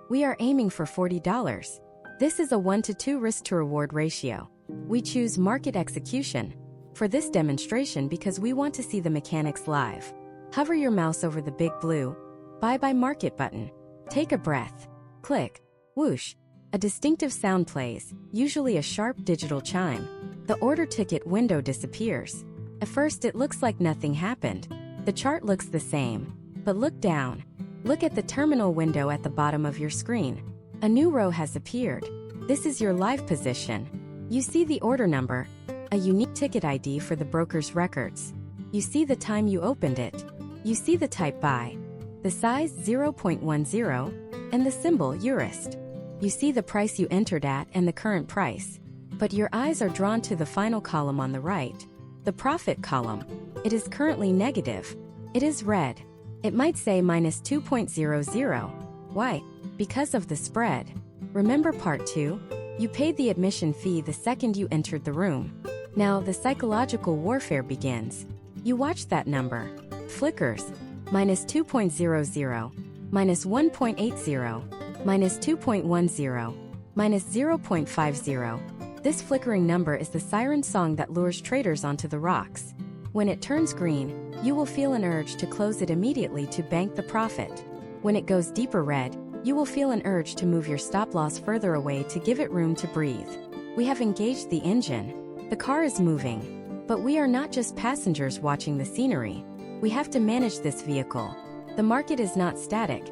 S1: We are aiming for $40. This is a 1-to-2 risk-to-reward ratio. We choose market execution for this demonstration because we want to see the mechanics live. Hover your mouse over the big blue Buy by Market button. Take a breath. Click. Whoosh. A distinctive sound plays, usually a sharp digital chime. The order ticket window disappears. At first it looks like nothing happened. The chart looks the same. But look down. Look at the terminal window at the bottom of your screen. A new row has appeared. This is your live position. You see the order number, a unique ticket ID for the broker's records. You see the time you opened it. You see the type buy, the size 0.10, and the symbol Eurist. You see the price you entered at and the current price. But your eyes are drawn to the final column on the right, the profit column. It is currently negative. It is red. It might say minus 2.00. Why? Because of the spread. Remember part 2? You paid the admission fee the second you entered the room. Now the psychological warfare begins. You watch that number. Flickers. Minus 2.00. Minus 1.80. Minus 2.10. Minus 0.50. This flickering number is the siren song that lures traders onto the rocks. When it turns green, you will feel an urge to close it immediately to bank the profit. When it goes deeper red, you will feel an urge to move your stop loss further away to give it room to breathe. We have engaged the engine. The car is moving. But we are not just passengers watching the scenery. We have to manage this vehicle. The market is not static.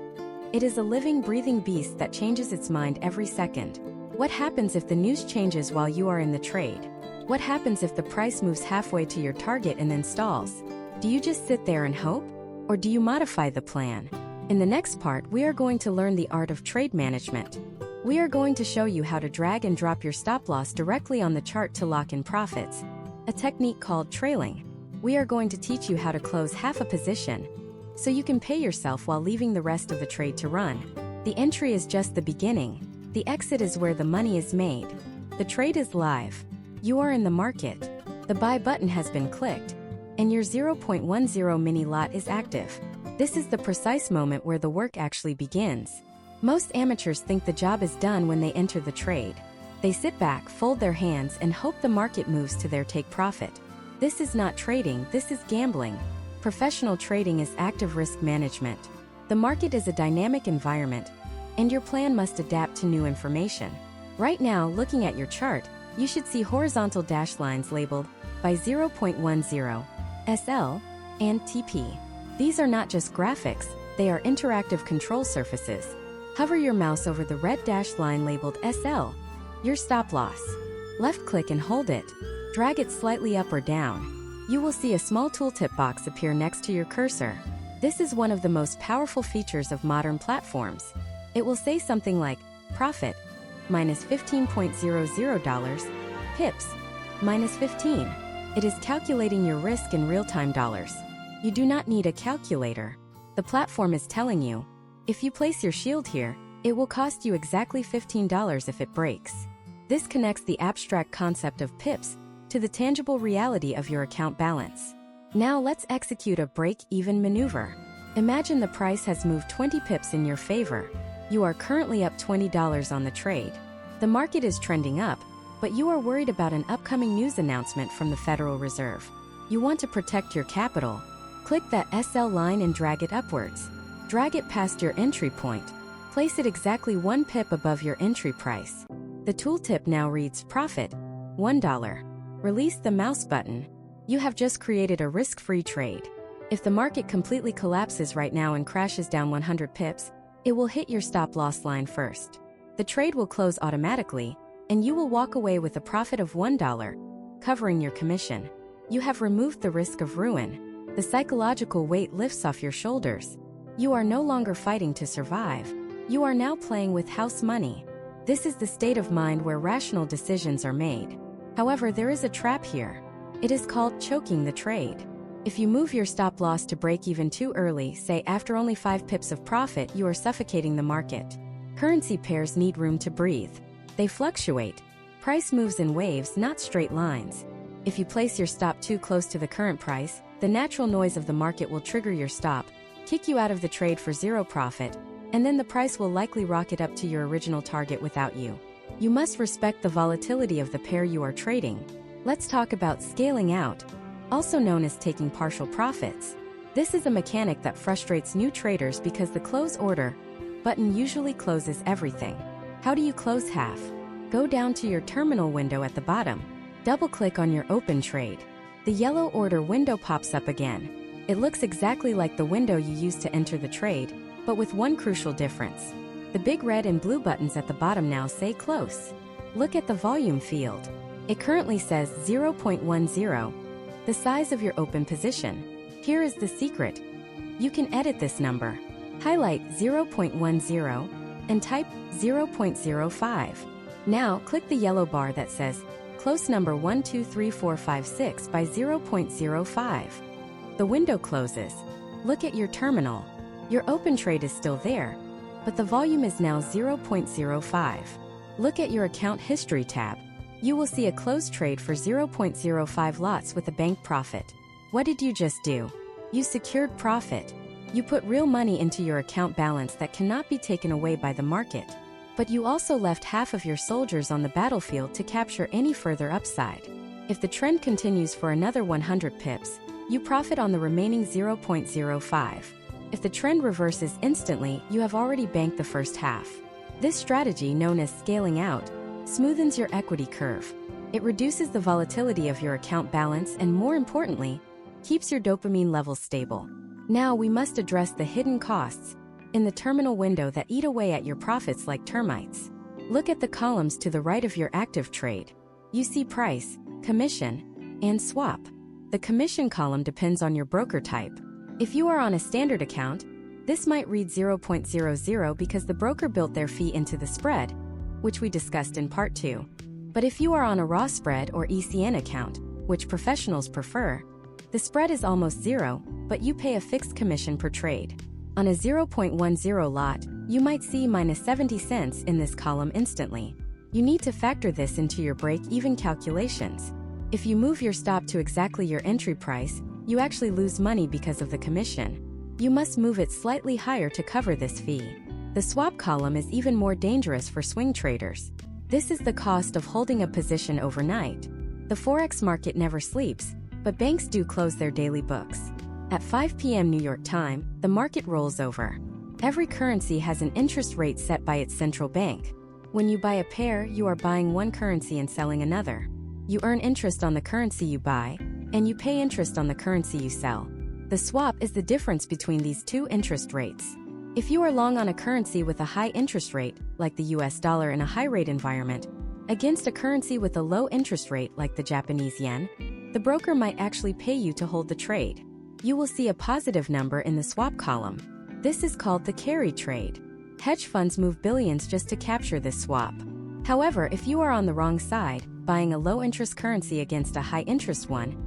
S1: It is a living, breathing beast that changes its mind every second. What happens if the news changes while you are in the trade? What happens if the price moves halfway to your target and then stalls? Do you just sit there and hope? Or do you modify the plan? In the next part, we are going to learn the art of trade management. We are going to show you how to drag and drop your stop loss directly on the chart to lock in profits, a technique called trailing. We are going to teach you how to close half a position, so you can pay yourself while leaving the rest of the trade to run. The entry is just the beginning. The exit is where the money is made. The trade is live. You are in the market. The buy button has been clicked, and your 0.10 mini lot is active. This is the precise moment where the work actually begins. Most amateurs think the job is done when they enter the trade. They sit back, fold their hands, and hope the market moves to their take profit. This is not trading, this is gambling. Professional trading is active risk management. The market is a dynamic environment, and your plan must adapt to new information. Right now, looking at your chart, you should see horizontal dashed lines labeled by 0.10, SL, and TP. These are not just graphics, they are interactive control surfaces. Hover your mouse over the red dashed line labeled SL, your stop loss. Left-click and hold it. Drag it slightly up or down. You will see a small tooltip box appear next to your cursor. This is one of the most powerful features of modern platforms. It will say something like, profit, minus $15.00, pips, minus 15. It is calculating your risk in real-time dollars. You do not need a calculator. The platform is telling you, if you place your shield here, it will cost you exactly $15 if it breaks. This connects the abstract concept of pips to the tangible reality of your account balance. Now let's execute a break-even maneuver. Imagine the price has moved 20 pips in your favor. You are currently up $20 on the trade. The market is trending up, but you are worried about an upcoming news announcement from the Federal Reserve. You want to protect your capital. Click that SL line and drag it upwards. Drag it past your entry point. Place it exactly 1 pip above your entry price. The tooltip now reads profit, $1. Release the mouse button. You have just created a risk-free trade. If the market completely collapses right now and crashes down 100 pips, it will hit your stop loss line first. The trade will close automatically, and you will walk away with a profit of $1, covering your commission. You have removed the risk of ruin. The psychological weight lifts off your shoulders. You are no longer fighting to survive. You are now playing with house money. This is the state of mind where rational decisions are made. However, there is a trap here. It is called choking the trade. If you move your stop loss to break even too early, say after only 5 pips of profit, you are suffocating the market. Currency pairs need room to breathe. They fluctuate. Price moves in waves, not straight lines. If you place your stop too close to the current price, the natural noise of the market will trigger your stop, kick you out of the trade for zero profit, and then the price will likely rocket up to your original target without you. You must respect the volatility of the pair you are trading. Let's talk about scaling out, also known as taking partial profits. This is a mechanic that frustrates new traders because the close order button usually closes everything. How do you close half? Go down to your terminal window at the bottom. Double-click on your open trade. The yellow order window pops up again. It looks exactly like the window you used to enter the trade, but with one crucial difference. The big red and blue buttons at the bottom now say close. Look at the volume field. It currently says 0.10, the size of your open position. Here is the secret. You can edit this number. Highlight 0.10 and type 0.05. Now click the yellow bar that says close number 123456 by 0.05. The window closes. Look at your terminal. Your open trade is still there, but the volume is now 0.05. Look at your account history tab. You will see a closed trade for 0.05 lots with a bank profit. What did you just do? You secured profit. You put real money into your account balance that cannot be taken away by the market. But you also left half of your soldiers on the battlefield to capture any further upside. If the trend continues for another 100 pips, you profit on the remaining 0.05. If the trend reverses instantly, you have already banked the first half. This strategy, known as scaling out, smoothens your equity curve. It reduces the volatility of your account balance and, more importantly, keeps your dopamine levels stable. Now we must address the hidden costs in the terminal window that eat away at your profits like termites. Look at the columns to the right of your active trade. You see price, commission, and swap. The commission column depends on your broker type. If you are on a standard account, this might read 0.00 because the broker built their fee into the spread, which we discussed in part 2. But if you are on a raw spread or ECN account, which professionals prefer, the spread is almost zero, but you pay a fixed commission per trade. On a 0.10 lot, you might see minus 70 cents in this column instantly. You need to factor this into your break-even calculations. If you move your stop to exactly your entry price, you actually lose money because of the commission. You must move it slightly higher to cover this fee. The swap column is even more dangerous for swing traders. This is the cost of holding a position overnight. The Forex market never sleeps, but banks do close their daily books. At 5 p.m. New York time, the market rolls over. Every currency has an interest rate set by its central bank. When you buy a pair, you are buying one currency and selling another. You earn interest on the currency you buy, and you pay interest on the currency you sell. The swap is the difference between these two interest rates. If you are long on a currency with a high interest rate, like the US dollar in a high-rate environment, against a currency with a low interest rate like the Japanese yen, the broker might actually pay you to hold the trade. You will see a positive number in the swap column. This is called the carry trade. Hedge funds move billions just to capture this swap. However, if you are on the wrong side, buying a low-interest currency against a high-interest one,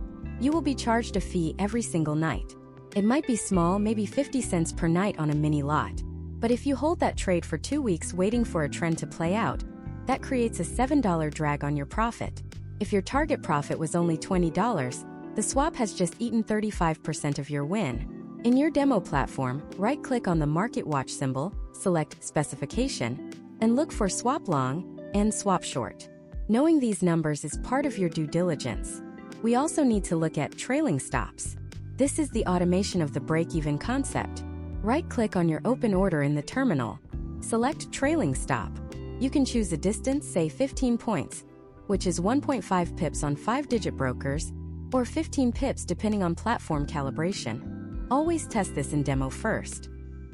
S1: you will be charged a fee every single night. It might be small, maybe 50 cents per night on a mini lot. But if you hold that trade for 2 weeks waiting for a trend to play out, that creates a $7 drag on your profit. If your target profit was only $20, the swap has just eaten 35% of your win. In your demo platform, right-click on the Market Watch symbol, select Specification, and look for Swap Long and Swap Short. Knowing these numbers is part of your due diligence. We also need to look at trailing stops. This is the automation of the break-even concept. Right-click on your open order in the terminal. Select Trailing Stop. You can choose a distance, say 15 points, which is 1.5 pips on 5-digit brokers, or 15 pips depending on platform calibration. Always test this in demo first.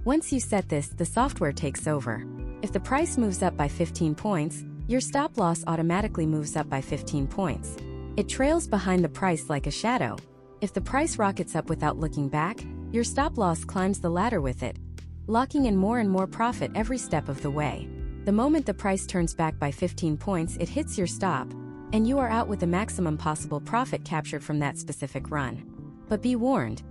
S1: Once you set this, the software takes over. If the price moves up by 15 points, your stop loss automatically moves up by 15 points. It trails behind the price like a shadow. If the price rockets up without looking back, your stop loss climbs the ladder with it, locking in more and more profit every step of the way. The moment the price turns back by 15 points, it hits your stop, and you are out with the maximum possible profit captured from that specific run. But be warned,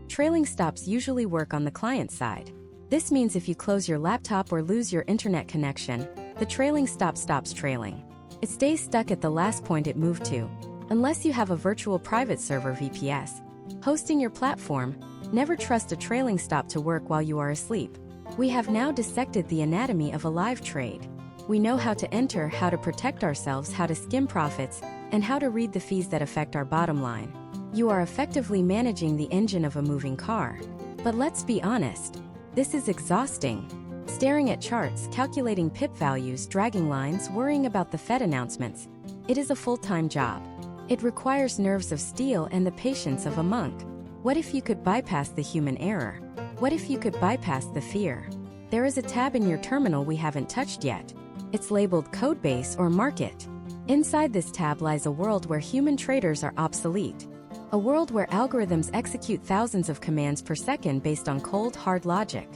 S1: trailing stops usually work on the client side. This means if you close your laptop or lose your internet connection, the trailing stop stops trailing. It stays stuck at the last point it moved to, unless you have a virtual private server (VPS) hosting your platform. Never trust a trailing stop to work while you are asleep. We have now dissected the anatomy of a live trade. We know how to enter, how to protect ourselves, how to skim profits, and how to read the fees that affect our bottom line. You are effectively managing the engine of a moving car. But let's be honest, this is exhausting. Staring at charts, calculating pip values, dragging lines, worrying about the Fed announcements. It is a full-time job. It requires nerves of steel and the patience of a monk. What if you could bypass the human error? What if you could bypass the fear? There is a tab in your terminal we haven't touched yet. It's labeled Codebase or Market. Inside this tab lies a world where human traders are obsolete. A world where algorithms execute thousands of commands per second based on cold, hard logic.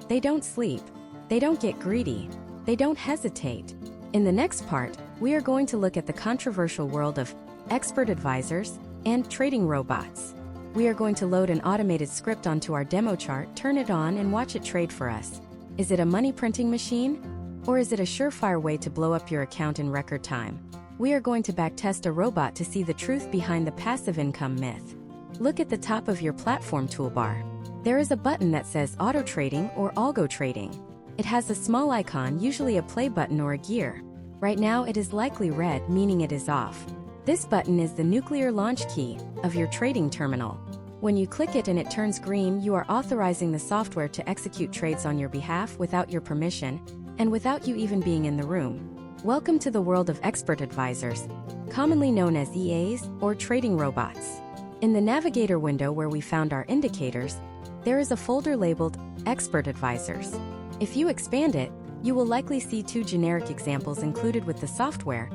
S1: They don't sleep. They don't get greedy. They don't hesitate. In the next part, we are going to look at the controversial world of expert advisors and trading robots. We are going to load an automated script onto our demo chart, turn it on, and watch it trade for us. Is it a money printing machine? Or is it a surefire way to blow up your account in record time? We are going to backtest a robot to see the truth behind the passive income myth. Look at the top of your platform toolbar. There is a button that says Auto Trading or Algo Trading. It has a small icon, usually a play button or a gear. Right now it is likely red, meaning it is off. This button is the nuclear launch key of your trading terminal. When you click it and it turns green, you are authorizing the software to execute trades on your behalf without your permission, and without you even being in the room. Welcome to the world of expert advisors, commonly known as EAs or trading robots. In the navigator window where we found our indicators, there is a folder labeled Expert Advisors. If you expand it, you will likely see two generic examples included with the software,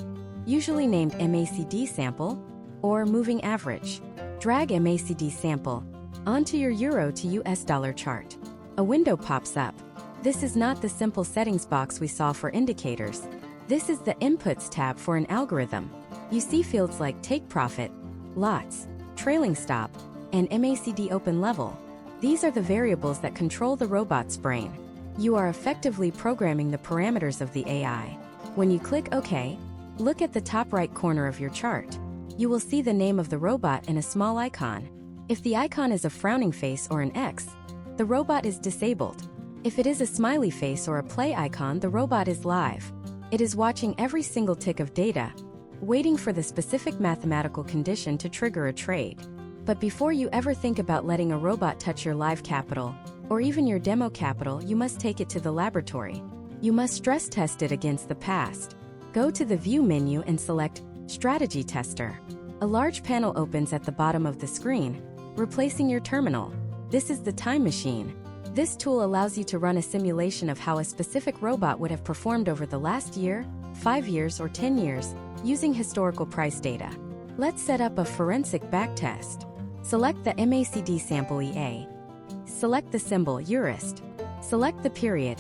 S1: usually named MACD sample or moving average. Drag MACD sample onto your Euro to US dollar chart. A window pops up. This is not the simple settings box we saw for indicators. This is the Inputs tab for an algorithm. You see fields like Take Profit, Lots, Trailing Stop, and MACD Open Level. These are the variables that control the robot's brain. You are effectively programming the parameters of the AI. When you click OK, look at the top right corner of your chart. You will see the name of the robot and a small icon. If the icon is a frowning face or an X, the robot is disabled. If it is a smiley face or a play icon, the robot is live. It is watching every single tick of data, waiting for the specific mathematical condition to trigger a trade. But before you ever think about letting a robot touch your live capital, or even your demo capital, you must take it to the laboratory. You must stress test it against the past. Go to the View menu and select Strategy Tester. A large panel opens at the bottom of the screen, replacing your terminal. This is the time machine. This tool allows you to run a simulation of how a specific robot would have performed over the last year, 5 years, or 10 years, using historical price data. Let's set up a forensic backtest. Select the MACD sample EA. Select the symbol Eurist. Select the period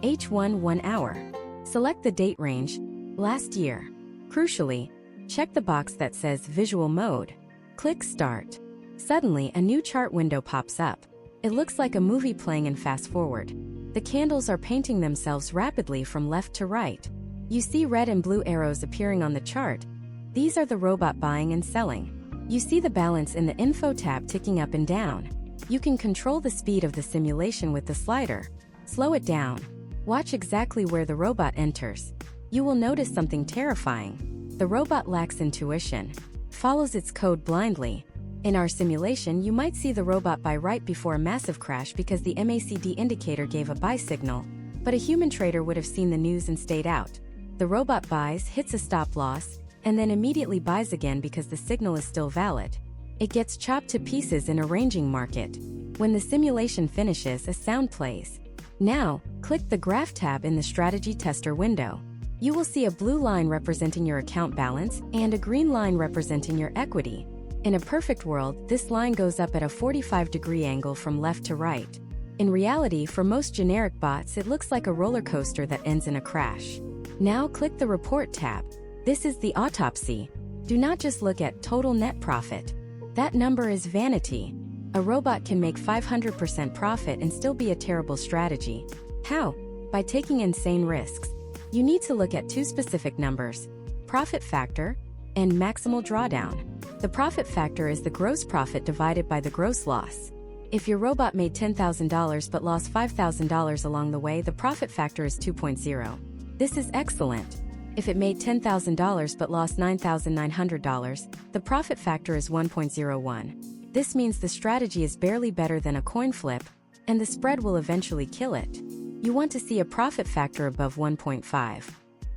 S1: H1 1 hour. Select the date range last year. Crucially, check the box that says Visual Mode. Click Start. Suddenly, a new chart window pops up. It looks like a movie playing in fast forward. The candles are painting themselves rapidly from left to right. You see red and blue arrows appearing on the chart. These are the robot buying and selling. You see the balance in the Info tab ticking up and down. You can control the speed of the simulation with the slider. Slow it down. Watch exactly where the robot enters. You will notice something terrifying. The robot lacks intuition, follows its code blindly. In our simulation, you might see the robot buy right before a massive crash because the MACD indicator gave a buy signal, but a human trader would have seen the news and stayed out. The robot buys, hits a stop loss, and then immediately buys again because the signal is still valid. It gets chopped to pieces in a ranging market. When the simulation finishes, a sound plays. Now, click the Graph tab in the Strategy Tester window. You will see a blue line representing your account balance and a green line representing your equity. In a perfect world, this line goes up at a 45-degree angle from left to right. In reality, for most generic bots, it looks like a roller coaster that ends in a crash. Now click the Report tab. This is the autopsy. Do not just look at total net profit. That number is vanity. A robot can make 500% profit and still be a terrible strategy. How? By taking insane risks. You need to look at two specific numbers: profit factor and maximal drawdown. The profit factor is the gross profit divided by the gross loss. If your robot made $10,000 but lost $5,000 along the way, the profit factor is 2.0. This is excellent. If it made $10,000 but lost $9,900, the profit factor is 1.01. This means the strategy is barely better than a coin flip, and the spread will eventually kill it. You want to see a profit factor above 1.5.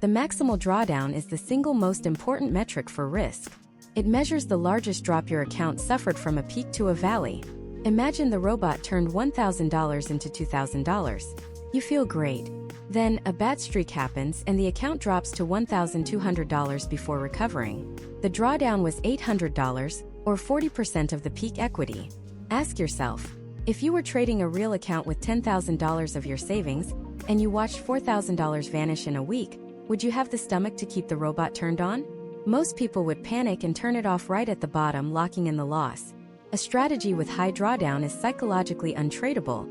S1: The maximal drawdown is the single most important metric for risk. It measures the largest drop your account suffered from a peak to a valley. Imagine the robot turned $1,000 into $2,000. You feel great. Then, a bad streak happens and the account drops to $1,200 before recovering. The drawdown was $800, or 40% of the peak equity. Ask yourself, if you were trading a real account with $10,000 of your savings, and you watched $4,000 vanish in a week, would you have the stomach to keep the robot turned on? Most people would panic and turn it off right at the bottom, locking in the loss. A strategy with high drawdown is psychologically untradeable,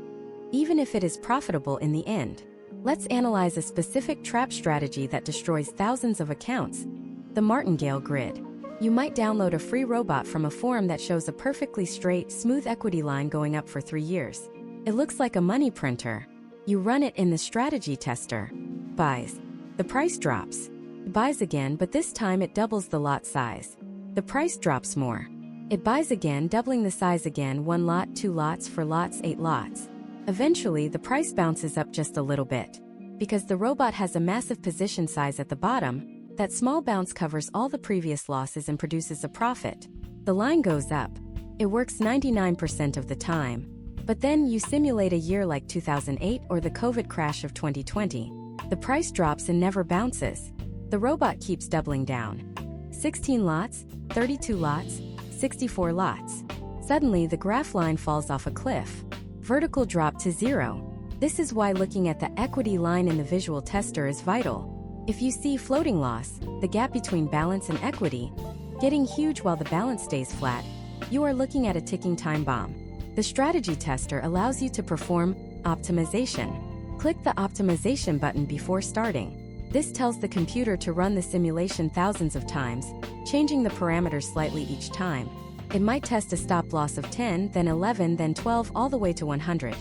S1: even if it is profitable in the end. Let's analyze a specific trap strategy that destroys thousands of accounts: the martingale grid. You might download a free robot from a forum that shows a perfectly straight, smooth equity line going up for 3 years. It looks like a money printer. You run it in the strategy tester. Buys. The price drops. Buys again, but this time it doubles the lot size. The price drops more. It buys again, doubling the size again, 1 lot, 2 lots, 4 lots, 8 lots. Eventually, the price bounces up just a little bit. Because the robot has a massive position size at the bottom, that small bounce covers all the previous losses and produces a profit. The line goes up. It works 99% of the time. But then you simulate a year like 2008 or the COVID crash of 2020. The price drops and never bounces. The robot keeps doubling down. 16 lots, 32 lots, 64 lots. Suddenly, the graph line falls off a cliff. Vertical drop to 0. This is why looking at the equity line in the visual tester is vital. If you see floating loss, the gap between balance and equity, getting huge while the balance stays flat, you are looking at a ticking time bomb. The strategy tester allows you to perform optimization. Click the optimization button before starting. This tells the computer to run the simulation thousands of times, changing the parameters slightly each time. It might test a stop loss of 10, then 11, then 12, all the way to 100.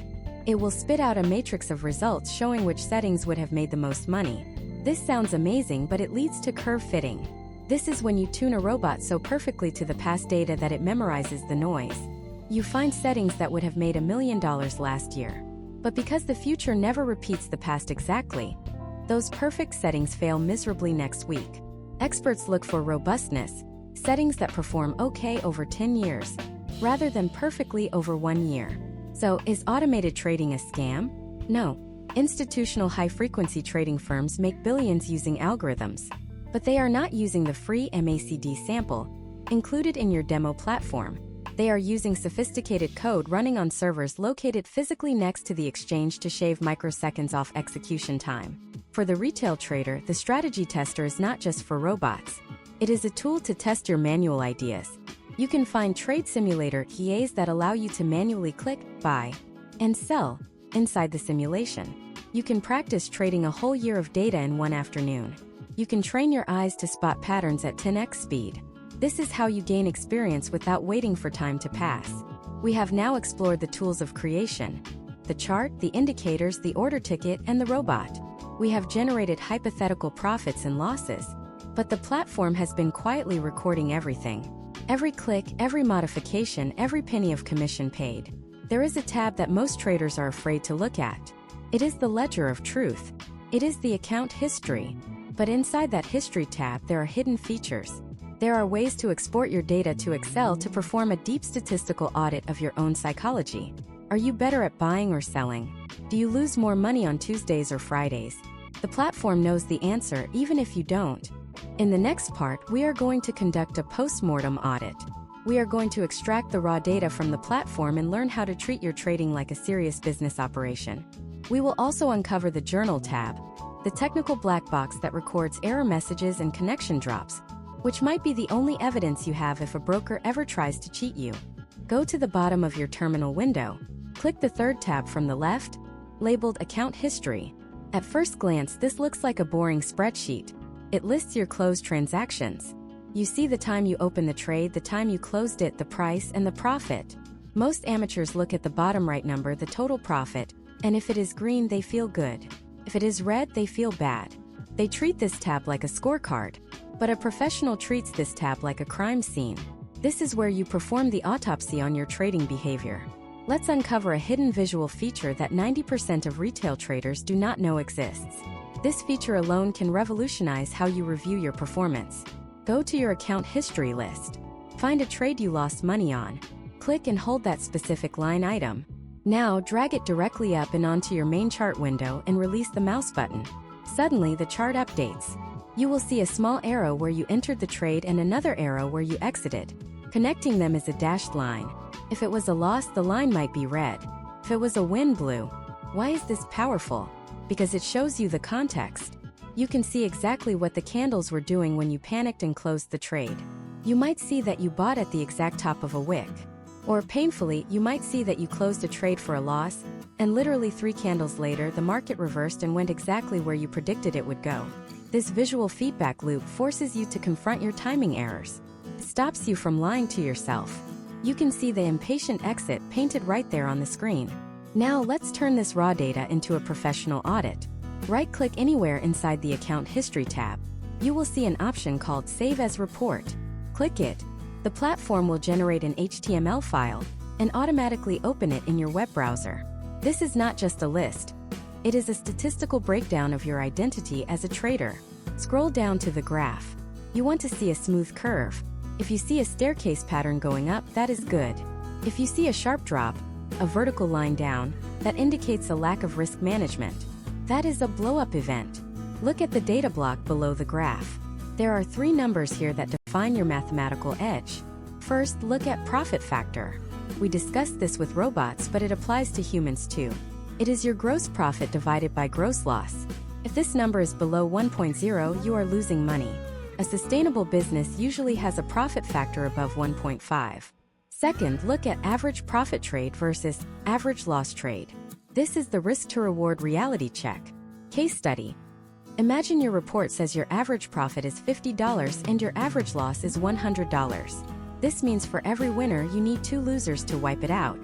S1: It will spit out a matrix of results showing which settings would have made the most money. This sounds amazing, but it leads to curve fitting. This is when you tune a robot so perfectly to the past data that it memorizes the noise. You find settings that would have made $1 million last year. But because the future never repeats the past exactly, those perfect settings fail miserably next week. Experts look for robustness, settings that perform okay over 10 years, rather than perfectly over 1 year. So, is automated trading a scam? No. Institutional high-frequency trading firms make billions using algorithms. But they are not using the free MACD sample included in your demo platform. They are using sophisticated code running on servers located physically next to the exchange to shave microseconds off execution time. For the retail trader, the strategy tester is not just for robots. It is a tool to test your manual ideas. You can find trade simulator EAs that allow you to manually click, buy, and sell inside the simulation. You can practice trading a whole year of data in one afternoon. You can train your eyes to spot patterns at 10x speed. This is how you gain experience without waiting for time to pass. We have now explored the tools of creation: the chart, the indicators, the order ticket, and the robot. We have generated hypothetical profits and losses. But the platform has been quietly recording everything. Every click, every modification, every penny of commission paid. There is a tab that most traders are afraid to look at. It is the ledger of truth. It is the account history. But inside that history tab, there are hidden features. There are ways to export your data to Excel to perform a deep statistical audit of your own psychology. Are you better at buying or selling? Do you lose more money on Tuesdays or Fridays? The platform knows the answer even if you don't. In the next part, we are going to conduct a post-mortem audit. We are going to extract the raw data from the platform and learn how to treat your trading like a serious business operation. We will also uncover the Journal tab, the technical black box that records error messages and connection drops, which might be the only evidence you have if a broker ever tries to cheat you. Go to the bottom of your terminal window. Click the third tab from the left, labeled Account History. At first glance, this looks like a boring spreadsheet. It lists your closed transactions. You see the time you opened the trade, the time you closed it, the price, and the profit. Most amateurs look at the bottom right number, the total profit, and if it is green, they feel good. If it is red, they feel bad. They treat this tab like a scorecard, but a professional treats this tab like a crime scene. This is where you perform the autopsy on your trading behavior. Let's uncover a hidden visual feature that 90% of retail traders do not know exists. This feature alone can revolutionize how you review your performance. Go to your account history list. Find a trade you lost money on. Click and hold that specific line item. Now drag it directly up and onto your main chart window and release the mouse button. Suddenly the chart updates. You will see a small arrow where you entered the trade and another arrow where you exited. Connecting them is a dashed line. If it was a loss, the line might be red. If it was a win, blue. Why is this powerful? Because it shows you the context. You can see exactly what the candles were doing when you panicked and closed the trade. You might see that you bought at the exact top of a wick. Or painfully, you might see that you closed a trade for a loss, and literally 3 candles later the market reversed and went exactly where you predicted it would go. This visual feedback loop forces you to confront your timing errors. It stops you from lying to yourself. You can see the impatient exit painted right there on the screen. Now let's turn this raw data into a professional audit. Right-click anywhere inside the Account History tab. You will see an option called Save as Report. Click it. The platform will generate an HTML file and automatically open it in your web browser. This is not just a list. It is a statistical breakdown of your identity as a trader. Scroll down to the graph. You want to see a smooth curve. If you see a staircase pattern going up, that is good. If you see a sharp drop, a vertical line down, that indicates a lack of risk management. That is a blow-up event. Look at the data block below the graph. There are 3 numbers here that define your mathematical edge. First, look at profit factor. We discussed this with robots, but it applies to humans too. It is your gross profit divided by gross loss. If this number is below 1.0, you are losing money. A sustainable business usually has a profit factor above 1.5. Second, look at average profit trade versus average loss trade. This is the risk to reward reality check. Case study. Imagine your report says your average profit is $50 and your average loss is $100. This means for every winner you need 2 losers to wipe it out.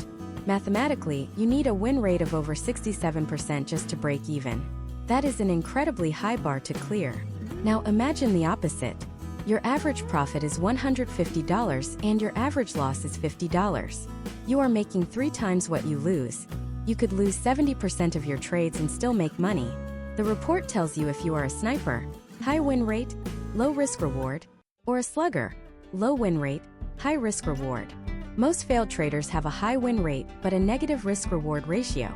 S1: Mathematically, you need a win rate of over 67% just to break even. That is an incredibly high bar to clear. Now imagine the opposite. Your average profit is $150 and your average loss is $50. You are making 3 times what you lose. You could lose 70% of your trades and still make money. The report tells you if you are a sniper, high win rate, low risk reward, or a slugger, low win rate, high risk reward. Most failed traders have a high win rate but a negative risk reward ratio.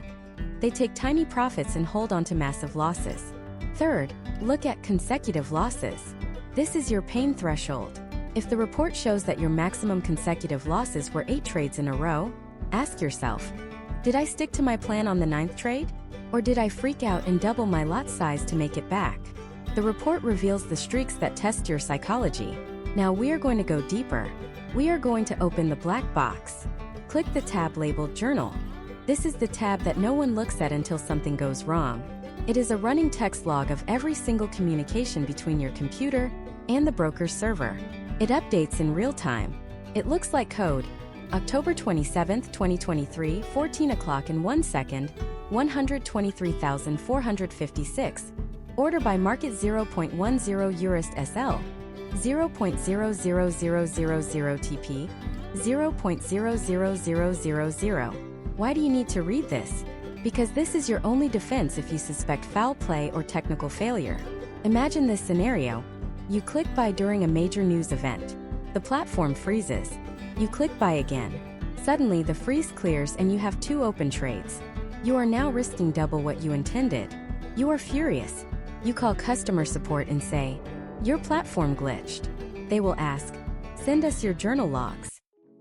S1: They take tiny profits and hold on to massive losses. Third, look at consecutive losses. This is your pain threshold. If the report shows that your maximum consecutive losses were 8 trades in a row, ask yourself, did I stick to my plan on the 9th trade? Or did I freak out and double my lot size to make it back? The report reveals the streaks that test your psychology. Now we are going to go deeper. We are going to open the black box. Click the tab labeled Journal. This is the tab that no one looks at until something goes wrong. It is a running text log of every single communication between your computer and the broker's server. It updates in real time. It looks like code. October 27, 2023, 14 o'clock and 1 second, 123,456. Order by market 0.10 Eurist SL, 0.000000 TP, 0.00000. Why do you need to read this? Because this is your only defense if you suspect foul play or technical failure. Imagine this scenario. You click buy during a major news event. The platform freezes. You click buy again. Suddenly the freeze clears and you have 2 open trades. You are now risking double what you intended. You are furious. You call customer support and say, your platform glitched. They will ask, send us your journal logs.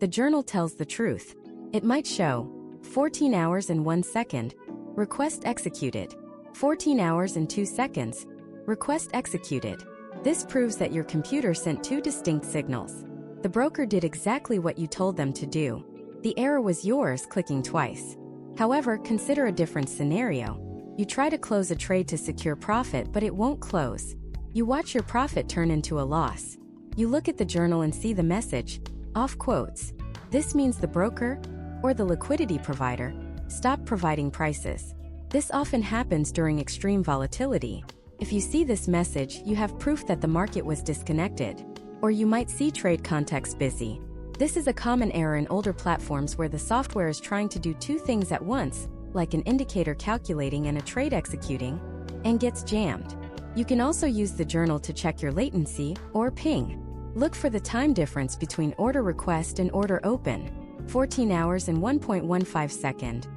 S1: The journal tells the truth. It might show 14 hours and 1 second, request executed. 14 hours and 2 seconds, request executed. This proves that your computer sent 2 distinct signals. The broker did exactly what you told them to do. The error was yours clicking twice. However, consider a different scenario. You try to close a trade to secure profit, but it won't close. You watch your profit turn into a loss. You look at the journal and see the message, off quotes. This means the broker, or the liquidity provider, stopped providing prices. This often happens during extreme volatility. If you see this message, you have proof that the market was disconnected. Or you might see trade context busy. This is a common error in older platforms where the software is trying to do two things at once, like an indicator calculating and a trade executing, and gets jammed. You can also use the journal to check your latency, or ping. Look for the time difference between order request and order open, 14 hours and 1.15 second.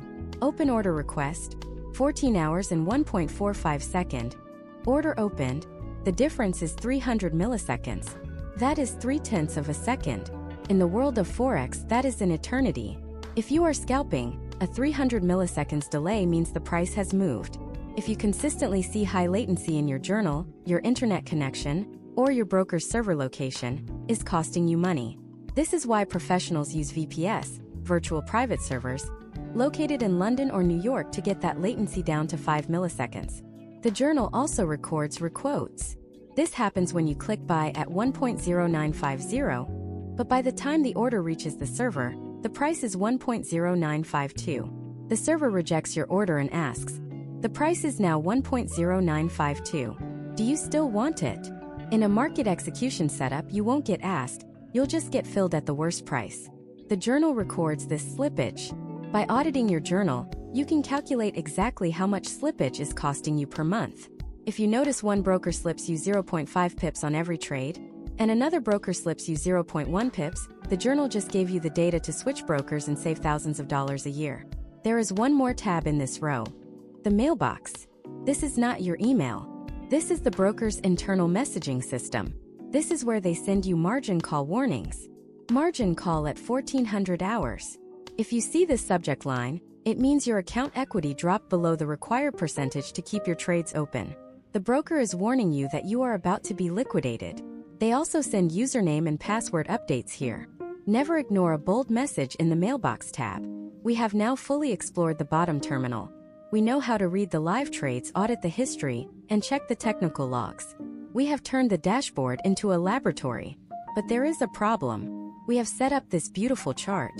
S1: Open order request, 14 hours and 1.45 second. Order opened, the difference is 300 milliseconds. That is 0.3 of a second. In the world of Forex, that is an eternity. If you are scalping, a 300 milliseconds delay means the price has moved. If you consistently see high latency in your journal, your internet connection, or your broker's server location is costing you money. This is why professionals use VPS, virtual private servers, located in London or New York to get that latency down to 5 milliseconds. The journal also records requotes. This happens when you click buy at 1.0950, but by the time the order reaches the server, the price is 1.0952. The server rejects your order and asks, the price is now 1.0952. Do you still want it? In a market execution setup, you won't get asked, you'll just get filled at the worst price. The journal records this slippage. By auditing your journal, you can calculate exactly how much slippage is costing you per month. If you notice one broker slips you 0.5 pips on every trade, and another broker slips you 0.1 pips, the journal just gave you the data to switch brokers and save thousands of dollars a year. There is one more tab in this row. The mailbox. This is not your email. This is the broker's internal messaging system. This is where they send you margin call warnings. Margin call at 1400 hours. If you see this subject line, it means your account equity dropped below the required percentage to keep your trades open. The broker is warning you that you are about to be liquidated. They also send username and password updates here. Never ignore a bold message in the mailbox tab. We have now fully explored the bottom terminal. We know how to read the live trades, audit the history, and check the technical logs. We have turned the dashboard into a laboratory. But there is a problem. We have set up this beautiful chart.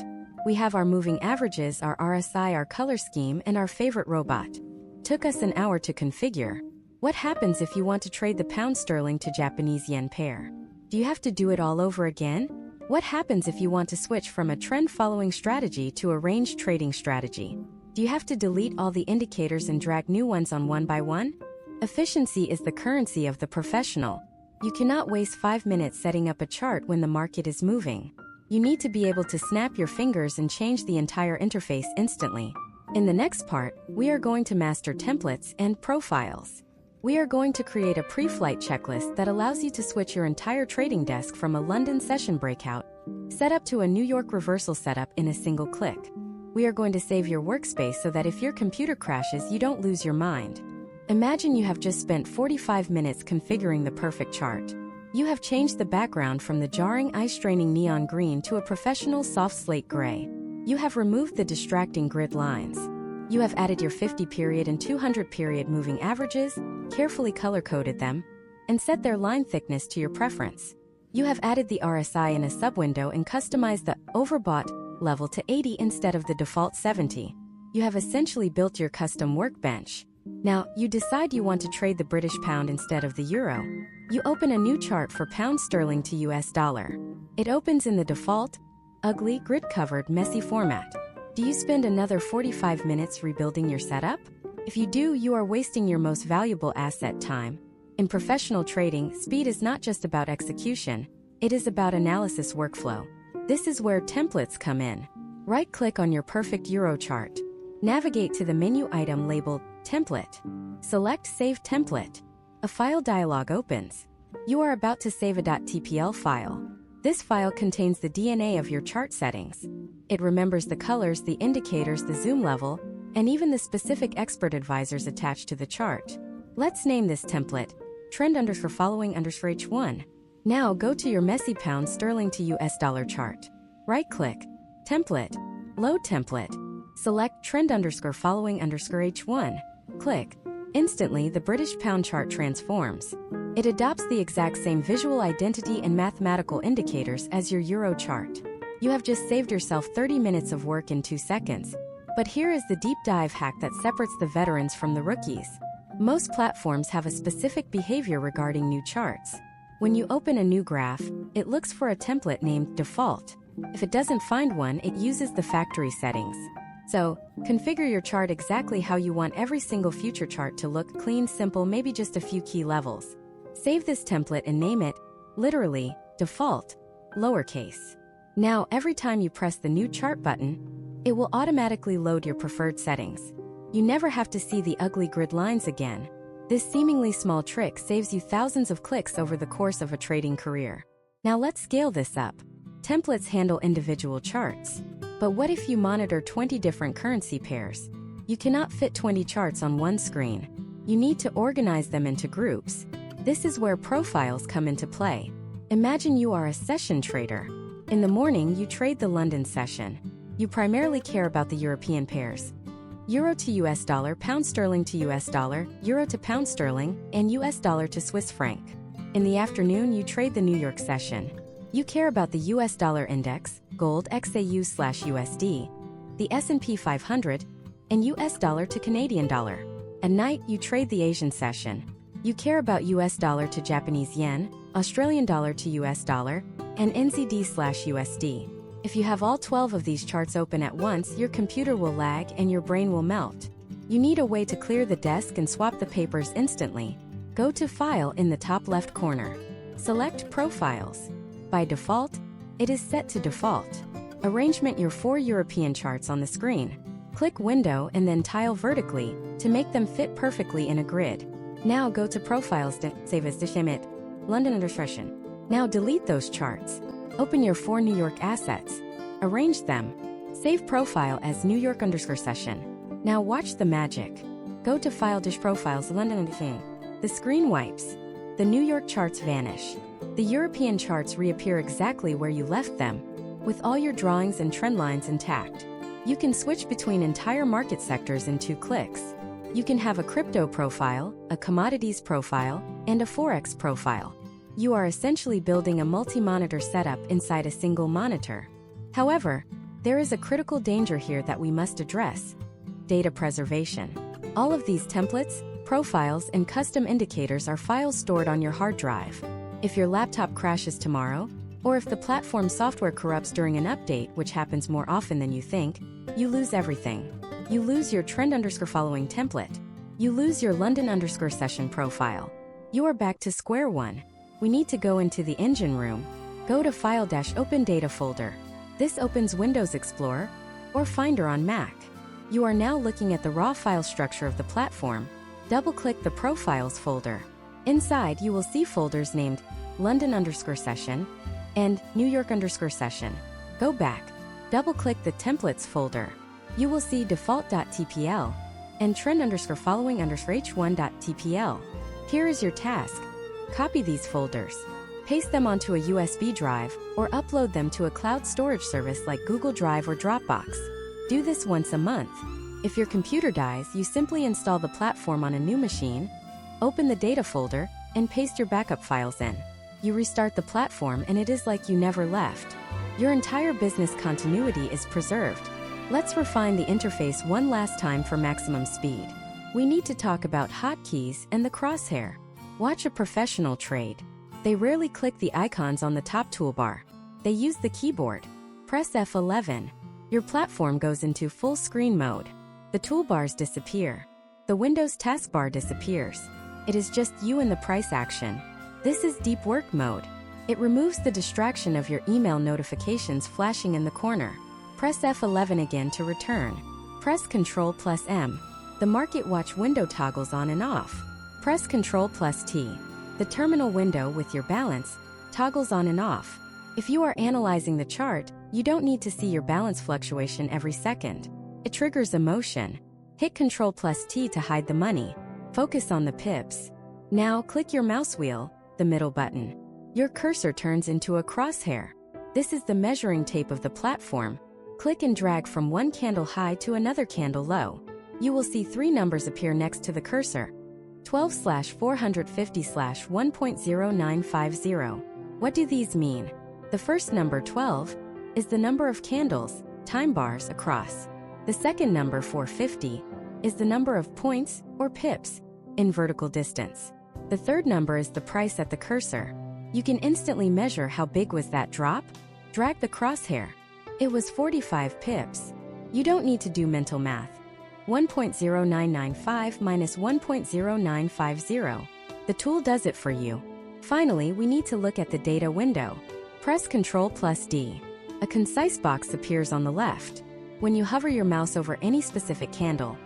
S1: We have our moving averages, our RSI, our color scheme, and our favorite robot. Took us an hour to configure. What happens if you want to trade the pound sterling to Japanese yen pair? Do you have to do it all over again? What happens if you want to switch from a trend-following strategy to a range trading strategy? Do you have to delete all the indicators and drag new ones on one by one? Efficiency is the currency of the professional. You cannot waste 5 minutes setting up a chart when the market is moving. You need to be able to snap your fingers and change the entire interface instantly. In the next part, we are going to master templates and profiles. We are going to create a pre-flight checklist that allows you to switch your entire trading desk from a London session breakout setup to a New York reversal setup in a single click. We are going to save your workspace so that if your computer crashes, you don't lose your mind. Imagine you have just spent 45 minutes configuring the perfect chart. You have changed the background from the jarring, eye-straining neon green to a professional soft slate gray. You have removed the distracting grid lines. You have added your 50-period and 200-period moving averages, carefully color-coded them, and set their line thickness to your preference. You have added the RSI in a subwindow and customized the overbought level to 80 instead of the default 70. You have essentially built your custom workbench. Now, you decide you want to trade the British pound instead of the euro. You open a new chart for pound sterling to US dollar. It opens in the default, ugly, grid-covered, messy format. Do you spend another 45 minutes rebuilding your setup? If you do, you are wasting your most valuable asset, time. In professional trading, speed is not just about execution, it is about analysis workflow. This is where templates come in. Right-click on your perfect euro chart. Navigate to the menu item labeled Template. Select Save Template. A file dialog opens. You are about to save a .tpl file. This file contains the DNA of your chart settings. It remembers the colors, the indicators, the zoom level, and even the specific expert advisors attached to the chart. Let's name this template trend_following_H1. Now go to your messy pound sterling to US dollar chart. Right-click, Template, Load Template. Select trend_following_H1. Click. Instantly, the British pound chart transforms. It adopts the exact same visual identity and mathematical indicators as your euro chart. You have just saved yourself 30 minutes of work in 2 seconds. But here is the deep dive hack that separates the veterans from the rookies. Most platforms have a specific behavior regarding new charts. When you open a new graph, it looks for a template named default. If it doesn't find one, it uses the factory settings. So, configure your chart exactly how you want every single future chart to look: clean, simple, maybe just a few key levels. Save this template and name it, literally, default, lowercase. Now, every time you press the new chart button, it will automatically load your preferred settings. You never have to see the ugly grid lines again. This seemingly small trick saves you thousands of clicks over the course of a trading career. Now let's scale this up. Templates handle individual charts. But what if you monitor 20 different currency pairs? You cannot fit 20 charts on one screen. You need to organize them into groups. This is where profiles come into play. Imagine you are a session trader. In the morning, you trade the London session. You primarily care about the European pairs: Euro to US dollar, Pound sterling to US dollar, Euro to Pound sterling, and US dollar to Swiss franc. In the afternoon, you trade the New York session. You care about the US dollar index, gold XAU/USD, the S&P 500, and US dollar to Canadian dollar. At night, you trade the Asian session. You care about US dollar to Japanese yen, Australian dollar to US dollar, and NZD/USD. If you have all 12 of these charts open at once, your computer will lag and your brain will melt. You need a way to clear the desk and swap the papers instantly. Go to File in the top left corner. Select Profiles. By default, it is set to default. Arrangement your 4 European charts on the screen. Click Window and then tile vertically to make them fit perfectly in a grid. Now go to Profiles to save as Deshemit, London under session. Now delete those charts. Open your 4 New York assets. Arrange them. Save profile as New York _session. Now watch the magic. Go to File Profiles London under thing. The screen wipes. The New York charts vanish. The European charts reappear exactly where you left them, with all your drawings and trend lines intact. You can switch between entire market sectors in 2 clicks. You can have a crypto profile, a commodities profile, and a Forex profile. You are essentially building a multi-monitor setup inside a single monitor. However, there is a critical danger here that we must address: data preservation. All of these templates, profiles, and custom indicators are files stored on your hard drive. If your laptop crashes tomorrow, or if the platform software corrupts during an update, which happens more often than you think, you lose everything. You lose your trend_following template. You lose your London _session profile. You are back to square one. We need to go into the engine room. Go to File-Open Data folder. This opens Windows Explorer or Finder on Mac. You are now looking at the raw file structure of the platform. Double-click the Profiles folder. Inside, you will see folders named London _session and New York _session. Go back. Double-click the Templates folder. You will see default.tpl and trend_following_h1.tpl. Here is your task. Copy these folders. Paste them onto a USB drive or upload them to a cloud storage service like Google Drive or Dropbox. Do this once a month. If your computer dies, you simply install the platform on a new machine, open the data folder, and paste your backup files in. You restart the platform and it is like you never left. Your entire business continuity is preserved. Let's refine the interface one last time for maximum speed. We need to talk about hotkeys and the crosshair. Watch a professional trade. They rarely click the icons on the top toolbar. They use the keyboard. Press F11. Your platform goes into full screen mode. The toolbars disappear. The Windows taskbar disappears. It is just you and the price action. This is deep work mode. It removes the distraction of your email notifications flashing in the corner. Press F11 again to return. Press Ctrl+M. The Market Watch window toggles on and off. Press Ctrl+T. The terminal window with your balance toggles on and off. If you are analyzing the chart, you don't need to see your balance fluctuation every second. It triggers emotion. Hit Ctrl+T to hide the money. Focus on the pips. Now click your mouse wheel, the middle button. Your cursor turns into a crosshair. This is the measuring tape of the platform. Click and drag from one candle high to another candle low. You will see 3 numbers appear next to the cursor. 12/450/1.0950. What do these mean? The first number, 12, is the number of candles, time bars across. The second number, 450, is the number of points or pips. in vertical distance. The third number is the price at the cursor. You can instantly measure how big was that drop. Drag the crosshair. It was 45 pips. You don't need to do mental math. 1.0995 minus 1.0950. The tool does it for you. Finally, we need to look at the data window. Press Ctrl+D. A concise box appears on the left. When you hover your mouse over any specific candle,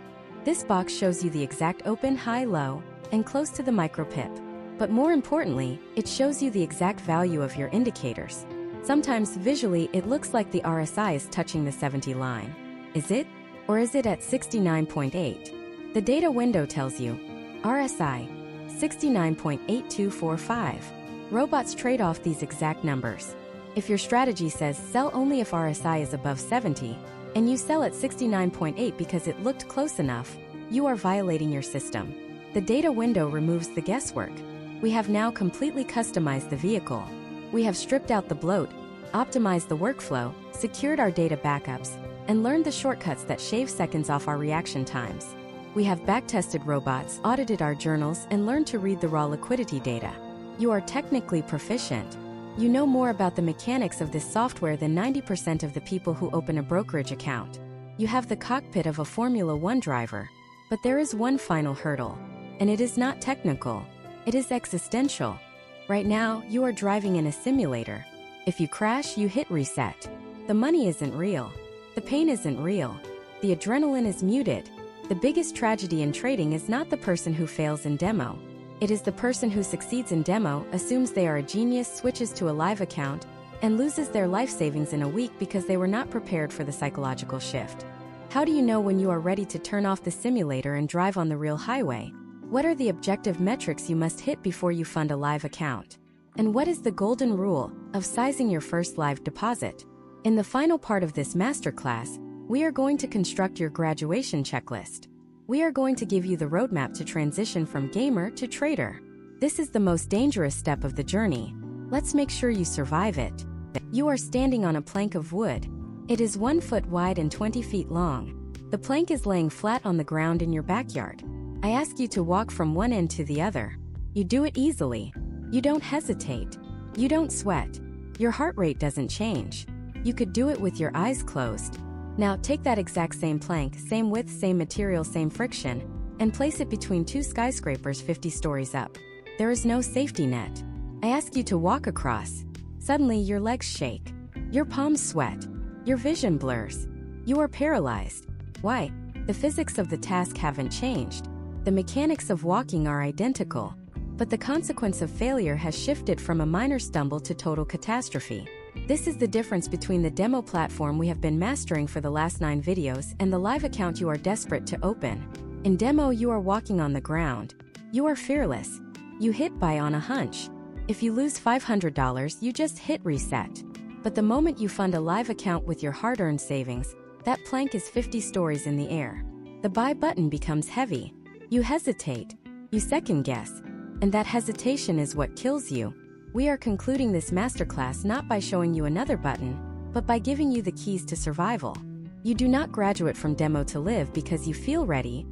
S1: this box shows you the exact open, high, low, and close to the micropip. But more importantly, it shows you the exact value of your indicators. Sometimes visually it looks like the RSI is touching the 70 line. Is it? Or is it at 69.8? The data window tells you, RSI, 69.8245. Robots trade off these exact numbers. If your strategy says sell only if RSI is above 70, and you sell at 69.8 because it looked close enough, you are violating your system. The data window removes the guesswork. We have now completely customized the vehicle. We have stripped out the bloat, optimized the workflow, secured our data backups, and learned the shortcuts that shave seconds off our reaction times. We have backtested robots, audited our journals, and learned to read the raw liquidity data. You are technically proficient. You know more about the mechanics of this software than 90% of the people who open a brokerage account. You have the cockpit of a Formula One driver. But there is one final hurdle. And it is not technical. It is existential. Right now, you are driving in a simulator. If you crash, you hit reset. The money isn't real. The pain isn't real. The adrenaline is muted. The biggest tragedy in trading is not the person who fails in demo. It is the person who succeeds in demo, assumes they are a genius, switches to a live account, and loses their life savings in a week because they were not prepared for the psychological shift. How do you know when you are ready to turn off the simulator and drive on the real highway? What are the objective metrics you must hit before you fund a live account? And what is the golden rule of sizing your first live deposit? In the final part of this masterclass, we are going to construct your graduation checklist. We are going to give you the roadmap to transition from gamer to trader. This is the most dangerous step of the journey. Let's make sure you survive it. You are standing on a plank of wood. It is 1 foot wide and 20 feet long. The plank is laying flat on the ground in your backyard. I ask you to walk from one end to the other. You do it easily. You don't hesitate. You don't sweat. Your heart rate doesn't change. You could do it with your eyes closed. Now take that exact same plank, same width, same material, same friction, and place it between two skyscrapers 50 stories up. There is no safety net. I ask you to walk across. Suddenly your legs shake. Your palms sweat. Your vision blurs. You are paralyzed. Why? The physics of the task haven't changed. The mechanics of walking are identical. But the consequence of failure has shifted from a minor stumble to total catastrophe. This is the difference between the demo platform we have been mastering for the last 9 videos and the live account you are desperate to open. In demo, you are walking on the ground. You are fearless. You hit buy on a hunch. If you lose $500, you just hit reset. But the moment you fund a live account with your hard-earned savings, that plank is 50 stories in the air. The buy button becomes heavy. You hesitate. You second guess. And that hesitation is what kills you. We are concluding this masterclass not by showing you another button, but by giving you the keys to survival. You do not graduate from demo to live because you feel ready,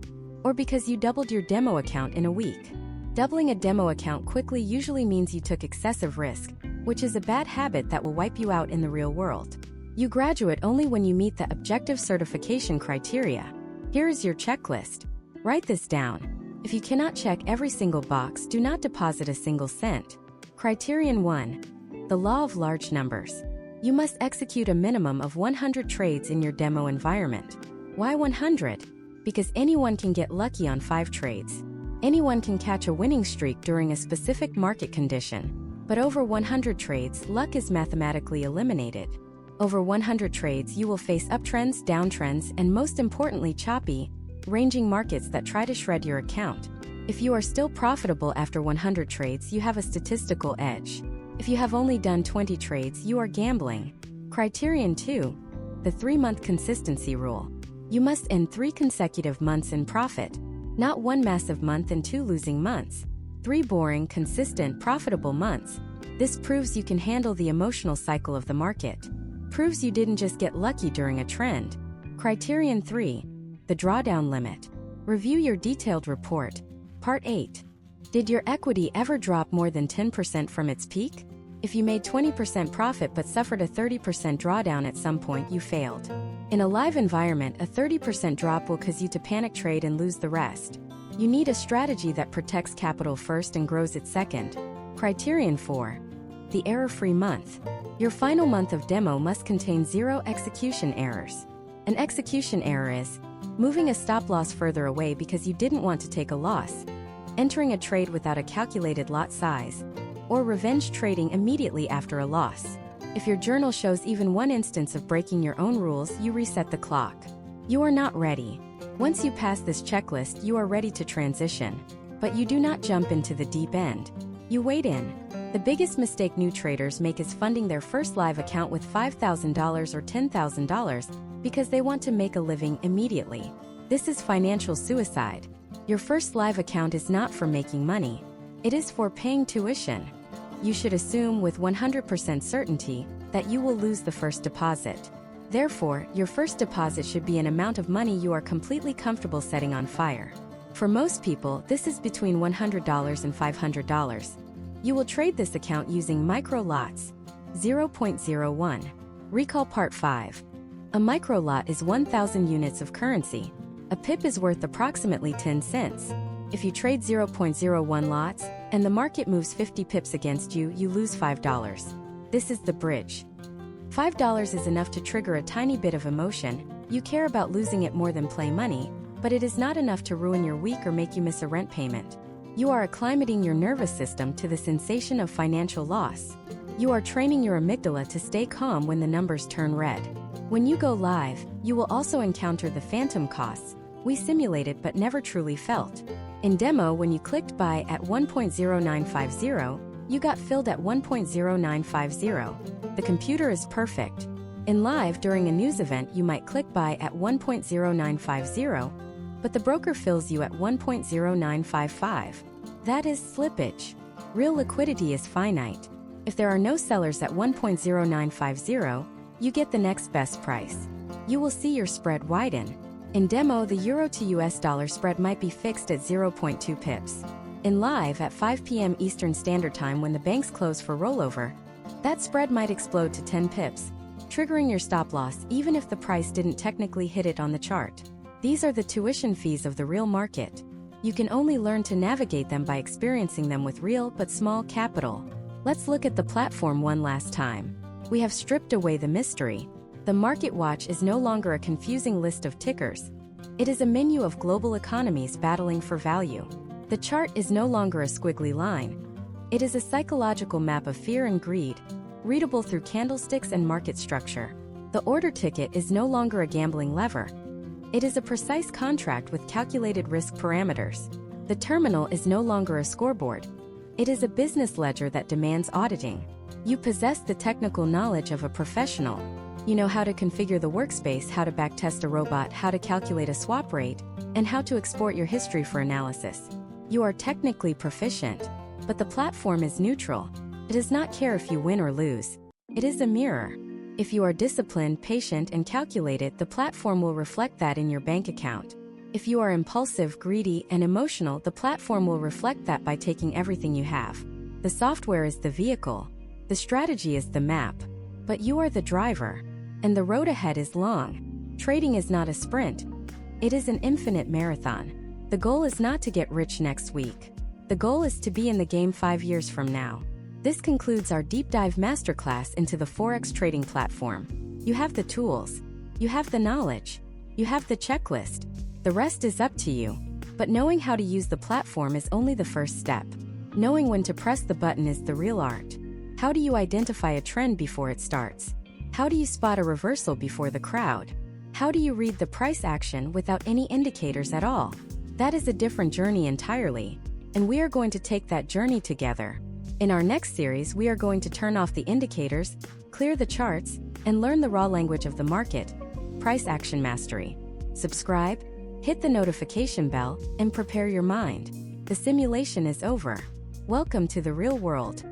S1: or because you doubled your demo account in a week. Doubling a demo account quickly usually means you took excessive risk, which is a bad habit that will wipe you out in the real world. You graduate only when you meet the objective certification criteria. Here is your checklist. Write this down. If you cannot check every single box, do not deposit a single cent. Criterion 1. The law of large numbers. You must execute a minimum of 100 trades in your demo environment. Why 100? Because anyone can get lucky on 5 trades. Anyone can catch a winning streak during a specific market condition. But over 100 trades, luck is mathematically eliminated. Over 100 trades, you will face uptrends, downtrends, and most importantly, choppy, ranging markets that try to shred your account. If you are still profitable after 100 trades, you have a statistical edge. If you have only done 20 trades, you are gambling. Criterion 2. The 3-month consistency rule. You must end 3 consecutive months in profit. Not 1 massive month and 2 losing months. 3 boring, consistent, profitable months. This proves you can handle the emotional cycle of the market. Proves you didn't just get lucky during a trend. Criterion 3. The drawdown limit. Review your detailed report. Part 8. Did your equity ever drop more than 10% from its peak? If you made 20% profit but suffered a 30% drawdown at some point, you failed. In a live environment, a 30% drop will cause you to panic trade and lose the rest. You need a strategy that protects capital first and grows it second. Criterion 4. The error-free month. Your final month of demo must contain 0 execution errors. An execution error is moving a stop-loss further away because you didn't want to take a loss, entering a trade without a calculated lot size, or revenge trading immediately after a loss. If your journal shows even one instance of breaking your own rules, you reset the clock. You are not ready. Once you pass this checklist, you are ready to transition. But you do not jump into the deep end. You wade in. The biggest mistake new traders make is funding their first live account with $5,000 or $10,000 because they want to make a living immediately. This is financial suicide. Your first live account is not for making money. It is for paying tuition. You should assume with 100% certainty that you will lose the first deposit. Therefore, your first deposit should be an amount of money you are completely comfortable setting on fire. For most people, this is between $100 and $500. You will trade this account using micro lots. 0.01. Recall Part 5. A micro lot is 1,000 units of currency. A pip is worth approximately 10 cents. If you trade 0.01 lots, and the market moves 50 pips against you, you lose $5. This is the bridge. $5 is enough to trigger a tiny bit of emotion. You care about losing it more than play money, but it is not enough to ruin your week or make you miss a rent payment. You are acclimating your nervous system to the sensation of financial loss. You are training your amygdala to stay calm when the numbers turn red. When you go live, you will also encounter the phantom costs we simulated but never truly felt. In demo, when you clicked buy at 1.0950, you got filled at 1.0950. The computer is perfect. In live, during a news event, you might click buy at 1.0950, but the broker fills you at 1.0955. That is slippage. Real liquidity is finite. If there are no sellers at 1.0950, you get the next best price. You will see your spread widen. In demo, the euro to US dollar spread might be fixed at 0.2 pips. In live, at 5 p.m. Eastern Standard Time when the banks close for rollover, that spread might explode to 10 pips, triggering your stop loss even if the price didn't technically hit it on the chart. These are the tuition fees of the real market. You can only learn to navigate them by experiencing them with real but small capital. Let's look at the platform one last time. We have stripped away the mystery. The Market Watch is no longer a confusing list of tickers. It is a menu of global economies battling for value. The chart is no longer a squiggly line. It is a psychological map of fear and greed, readable through candlesticks and market structure. The order ticket is no longer a gambling lever. It is a precise contract with calculated risk parameters. The terminal is no longer a scoreboard. It is a business ledger that demands auditing. You possess the technical knowledge of a professional. You know how to configure the workspace, how to backtest a robot, how to calculate a swap rate, and how to export your history for analysis. You are technically proficient, but the platform is neutral. It does not care if you win or lose. It is a mirror. If you are disciplined, patient, and calculated, the platform will reflect that in your bank account. If you are impulsive, greedy, and emotional, the platform will reflect that by taking everything you have. The software is the vehicle. The strategy is the map. But you are the driver. And the road ahead is long. Trading is not a sprint. It is an infinite marathon. The goal is not to get rich next week. The goal is to be in the game 5 years from now. This concludes our deep dive masterclass into the Forex trading platform. You have the tools. You have the knowledge. You have the checklist. The rest is up to you. But knowing how to use the platform is only the first step. Knowing when to press the button is the real art. How do you identify a trend before it starts? How do you spot a reversal before the crowd? How do you read the price action without any indicators at all? That is a different journey entirely, and we are going to take that journey together. In our next series, we are going to turn off the indicators, clear the charts, and learn the raw language of the market, price action mastery. Subscribe, hit the notification bell, and prepare your mind. The simulation is over. Welcome to the real world.